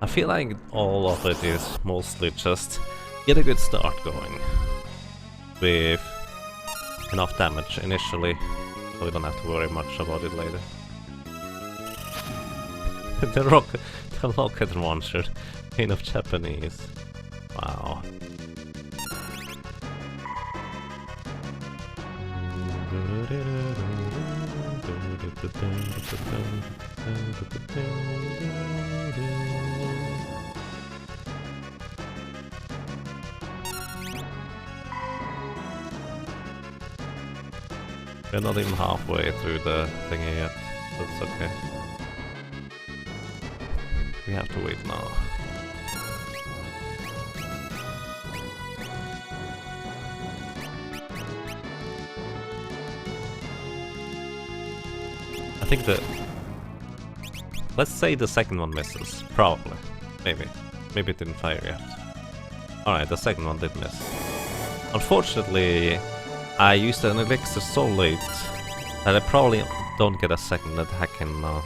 I feel like all of it is mostly just get a good start going with enough damage initially, so we don't have to worry much about it later. the rocket launcher, Queen of Japanese. Wow. We're not even halfway through the thingy yet, so it's okay. We have to wait now. I think that... Let's say the second one misses. Probably. Maybe. Maybe it didn't fire yet. Alright, the second one did miss. Unfortunately, I used an elixir so late that I probably don't get a second attack in now.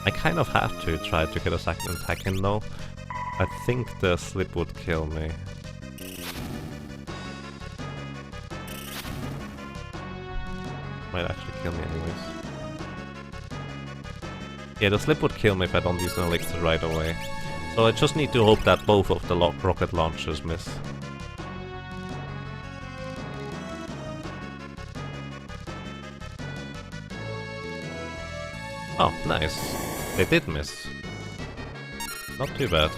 I kind of have to try to get a second attack in now. I think the slip would kill me. Might actually kill me anyways. Yeah, the slip would kill me if I don't use an elixir right away. So I just need to hope that both of the rocket launchers miss. Oh, nice. They did miss. Not too bad.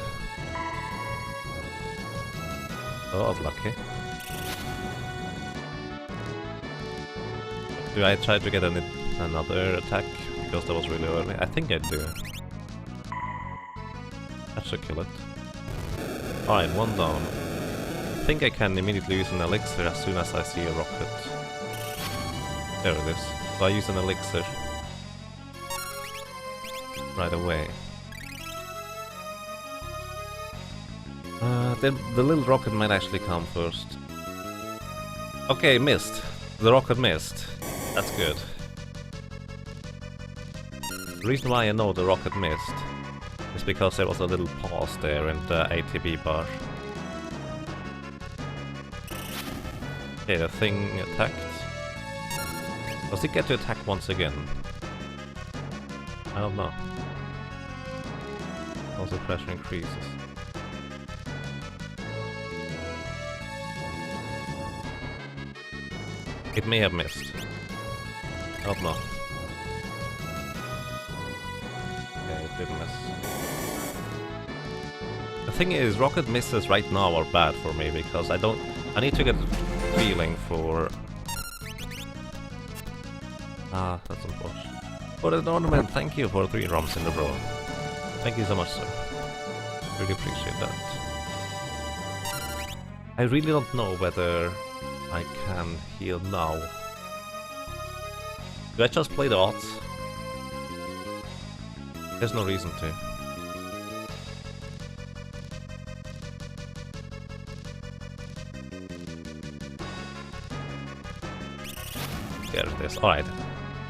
Oh, lucky. Do I try to get another attack? Because that was really early. I think I do. That should kill it. Alright, one down. I think I can immediately use an elixir as soon as I see a rocket. There it is. So I use an elixir. right away. The little rocket might actually come first. Okay, missed. The rocket missed. That's good. The reason why I know the rocket missed is because there was a little pause there in the ATB bar. Okay, the thing attacked. Does it get to attack once again? I don't know. Also pressure increases. It may have missed. I don't know. Okay, it did miss. The thing is, rocket misses right now are bad for me because I need to get a feeling for... Ah, that's unfortunate. For the tournament, thank you for 3 ROMs in a row. Thank you so much, sir. Really appreciate that. I really don't know whether I can heal now. Do I just play the odds? There's no reason to. There it is. Alright.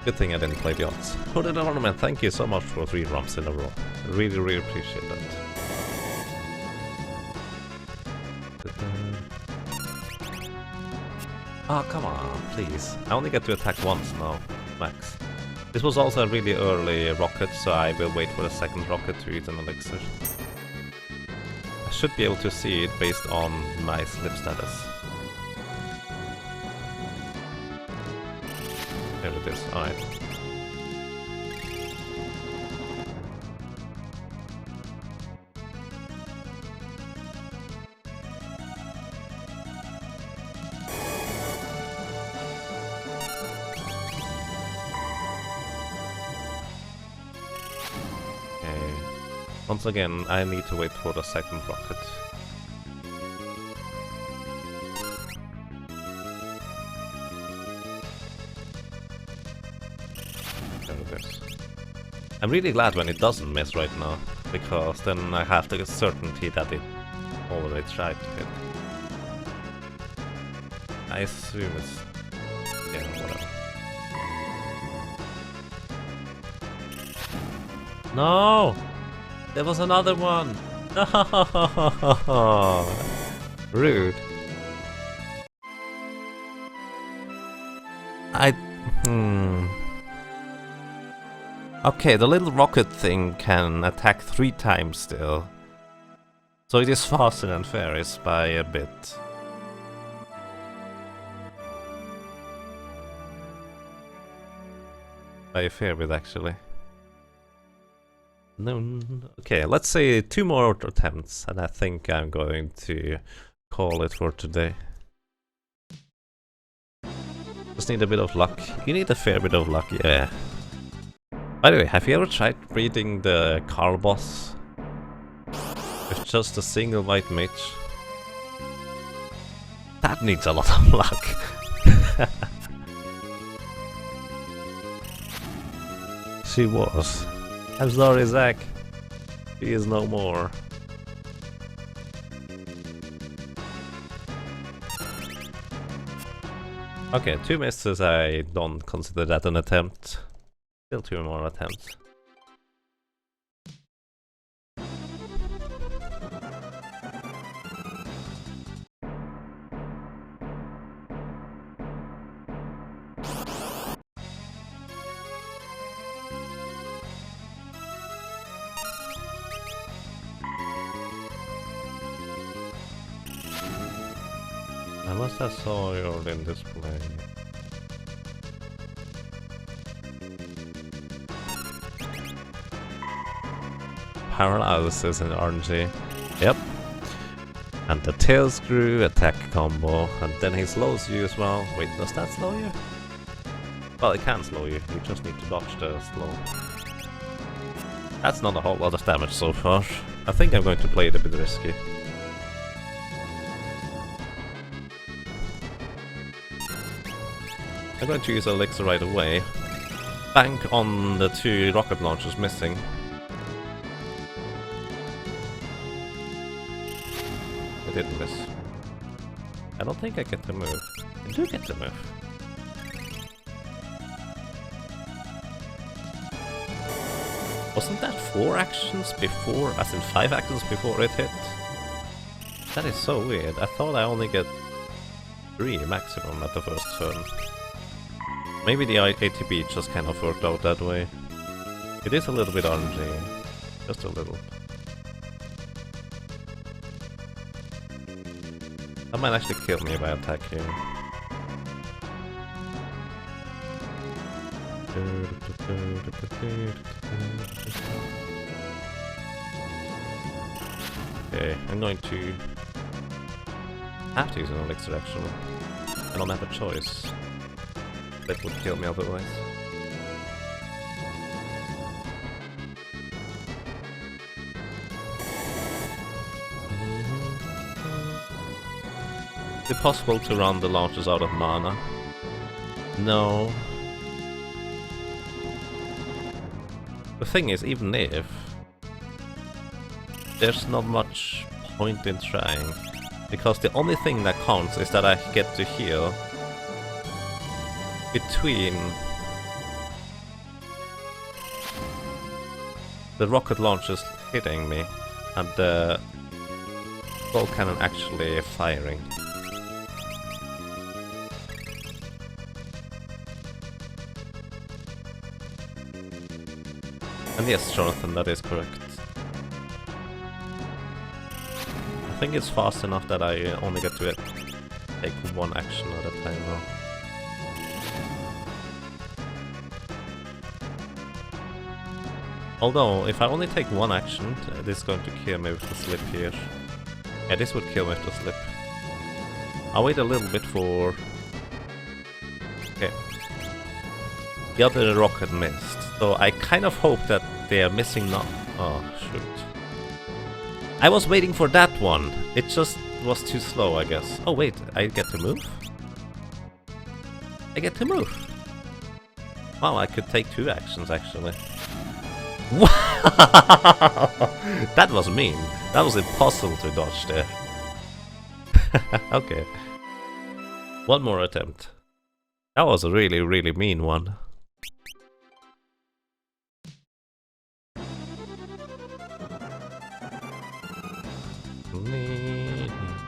Good thing I didn't play the odds. For the tournament, thank you so much for 3 ROMs in a row. I really, really appreciate that. Oh, come on, please. I only get to attack once now, max. This was also a really early rocket, so I will wait for the second rocket to eat an elixir. I should be able to see it based on my slip status. There it is, alright. Once again, I need to wait for the second rocket. There it is. I'm really glad when it doesn't miss right now, because then I have the certainty that it already tried to hit. I assume it's... yeah, whatever. No! There was another one! No! Rude. Okay, the little rocket thing can attack 3 times still. So it is faster than Ferris by a bit. By a fair bit, actually. No, okay, let's say 2 more attempts, and I think I'm going to call it for today. Just need a bit of luck. You need a fair bit of luck, yeah. By the way, have you ever tried reading the Carl boss with just a single white mage? That needs a lot of luck. She was. I'm sorry, Zach. He is no more. Okay, 2 misses. I don't consider that an attempt. Still 2 more attempts. I must have saw your in display. Paralysis in RNG. Yep. And the tail screw attack combo. And then he slows you as well. Wait, does that slow you? Well, it can slow you. You just need to dodge the slow. That's not a whole lot of damage so far. I think I'm going to play it a bit risky. I'm going to use Elixir right away. Bank on the 2 rocket launchers missing. didn't miss. I don't think I get to move. I do get to move. Wasn't that 4 actions before, as in 5 actions before it hit? That is so weird. I thought I only get 3 maximum at the first turn. Maybe the ATB just kind of worked out that way. It is a little bit RNG. Just a little. That might actually kill me if I attack here. Okay, I'm going to have to use an elixir actually. I don't have a choice. That would kill me otherwise. Is it possible to run the launches out of mana? No. The thing is, even if there's not much point in trying, because the only thing that counts is that I get to heal between the rocket launches hitting me and the ball cannon actually firing. And yes, Jonathan, that is correct. I think it's fast enough that I only get to take 1 action at a time now. Although, if I only take 1 action, this is going to kill me with the slip here. Yeah, this would kill me with the slip. I'll wait a little bit for... Okay. The other rocket missed. So I kind of hope that they are missing now. Oh, shoot. I was waiting for that one. It just was too slow, I guess. Oh, wait. I get to move? I get to move. Wow, I could take 2 actions, actually. That was mean. That was impossible to dodge there. Okay. One more attempt. That was a really, really mean one.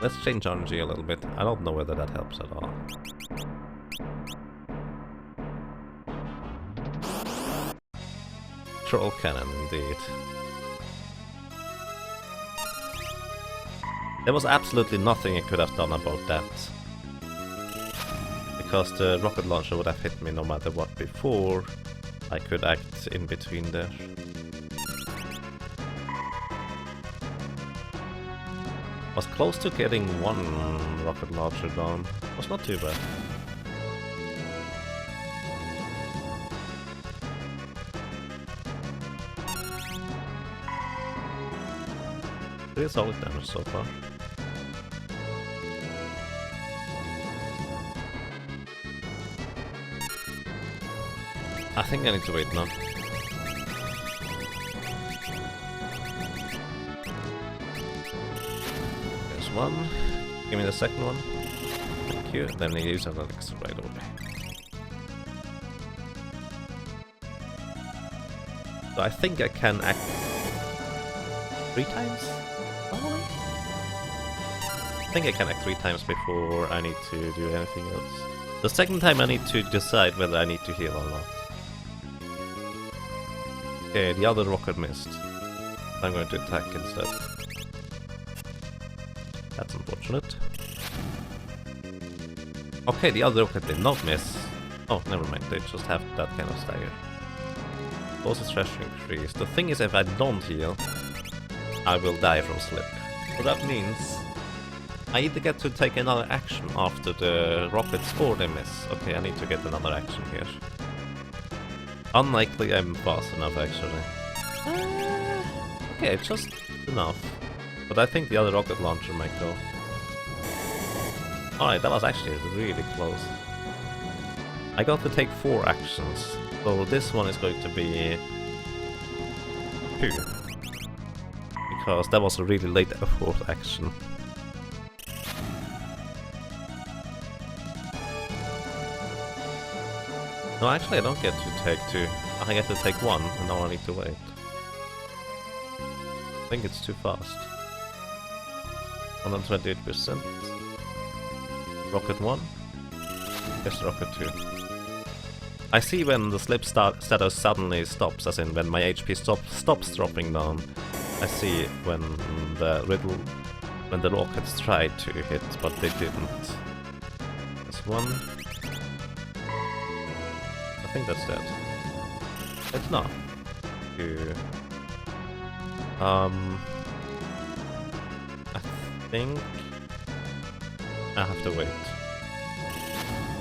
Let's change RNG a little bit. I don't know whether that helps at all. Troll cannon, indeed. There was absolutely nothing I could have done about that. Because the rocket launcher would have hit me no matter what before I could act in between there. Was close to getting 1 rocket launcher down. Was not too bad. Pretty solid damage so far. I think I need to wait now. There's 1. Give me the second one. Thank you. Then I use an elixir right away. So I think I can act 3 times? Probably? I think I can act 3 times before I need to do anything else. The second time I need to decide whether I need to heal or not. Okay, the other rocket missed. I'm going to attack instead. That's unfortunate. Okay, the other rocket did not miss. Oh, never mind, they just have that kind of stagger. Closest treasure increase. The thing is, if I don't heal, I will die from slip. So that means I either get to take another action after the rockets or they miss. Okay, I need to get another action here. Unlikely I'm fast enough, actually. Okay, just enough. But I think the other rocket launcher might go. Alright, that was actually really close. I got to take 4 actions. So this one is going to be 2. Because that was a really late 4th action. No, actually I don't get to take 2. I get to take 1, and now I need to wait. I think it's too fast. 128%. Rocket 1. Yes, rocket 2. I see when the slip status suddenly stops, as in when my HP stops dropping down. I see when the rockets tried to hit, but they didn't. That's 1. I think that's dead. It's not. 2. I think I have to wait.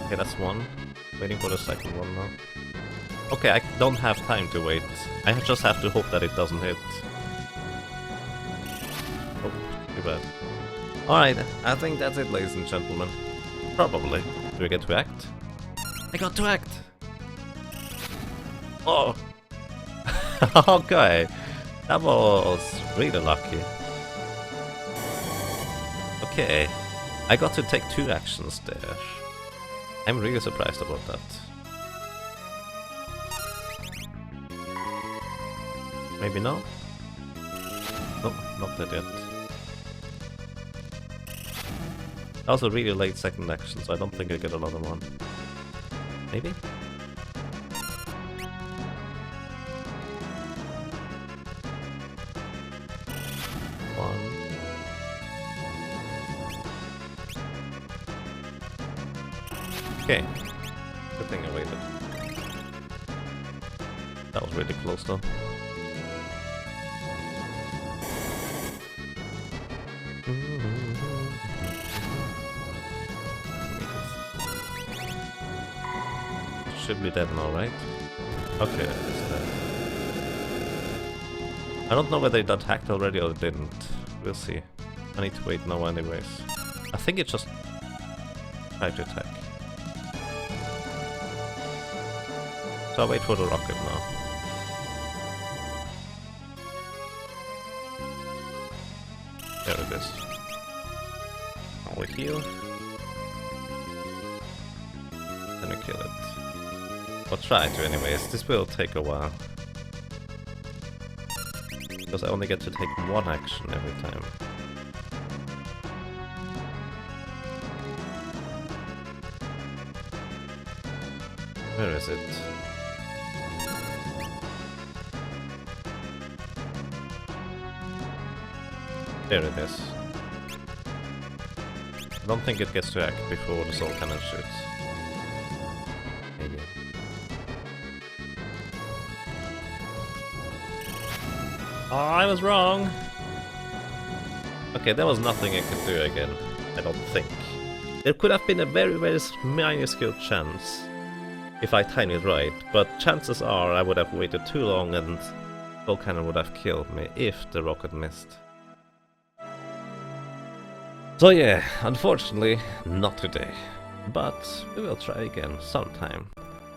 Okay, that's 1. Waiting for the second one now. Okay, I don't have time to wait. I just have to hope that it doesn't hit. Oh, too bad. Alright, I think that's it, ladies and gentlemen. Probably. Do we get to act? I got to act! Oh! Okay, that was really lucky. Okay, I got to take 2 actions there. I'm really surprised about that. Maybe no? No, not that yet. That was a really late second action, so I don't think I get another one. Maybe? Okay. Good thing I waited. That was really close though. Should be dead now, right? Okay, it's dead. I don't know whether it attacked already or it didn't. We'll see. I need to wait now anyways. I think it just tried to attack. So I'll wait for the rocket now. There it is. I'll heal. Then we kill it. I'll try to anyways, this will take a while. Because I only get to take 1 action every time. Where is it? There it is. I don't think it gets to act before the soul cannon shoots. Maybe. Oh, I was wrong! Okay, there was nothing I could do again, I don't think. There could have been a very, very minuscule chance if I timed it right, but chances are I would have waited too long and soul cannon would have killed me if the rocket missed. So yeah, unfortunately, not today. But we will try again sometime.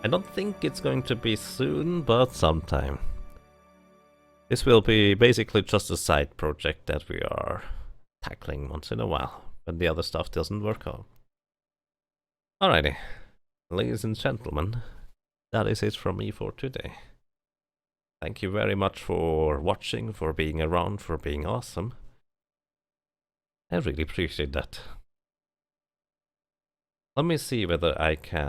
I don't think it's going to be soon, but sometime. This will be basically just a side project that we are tackling once in a while, when the other stuff doesn't work out. Alrighty, ladies and gentlemen, that is it from me for today. Thank you very much for watching, for being around, for being awesome. I really appreciate that. Let me see whether I can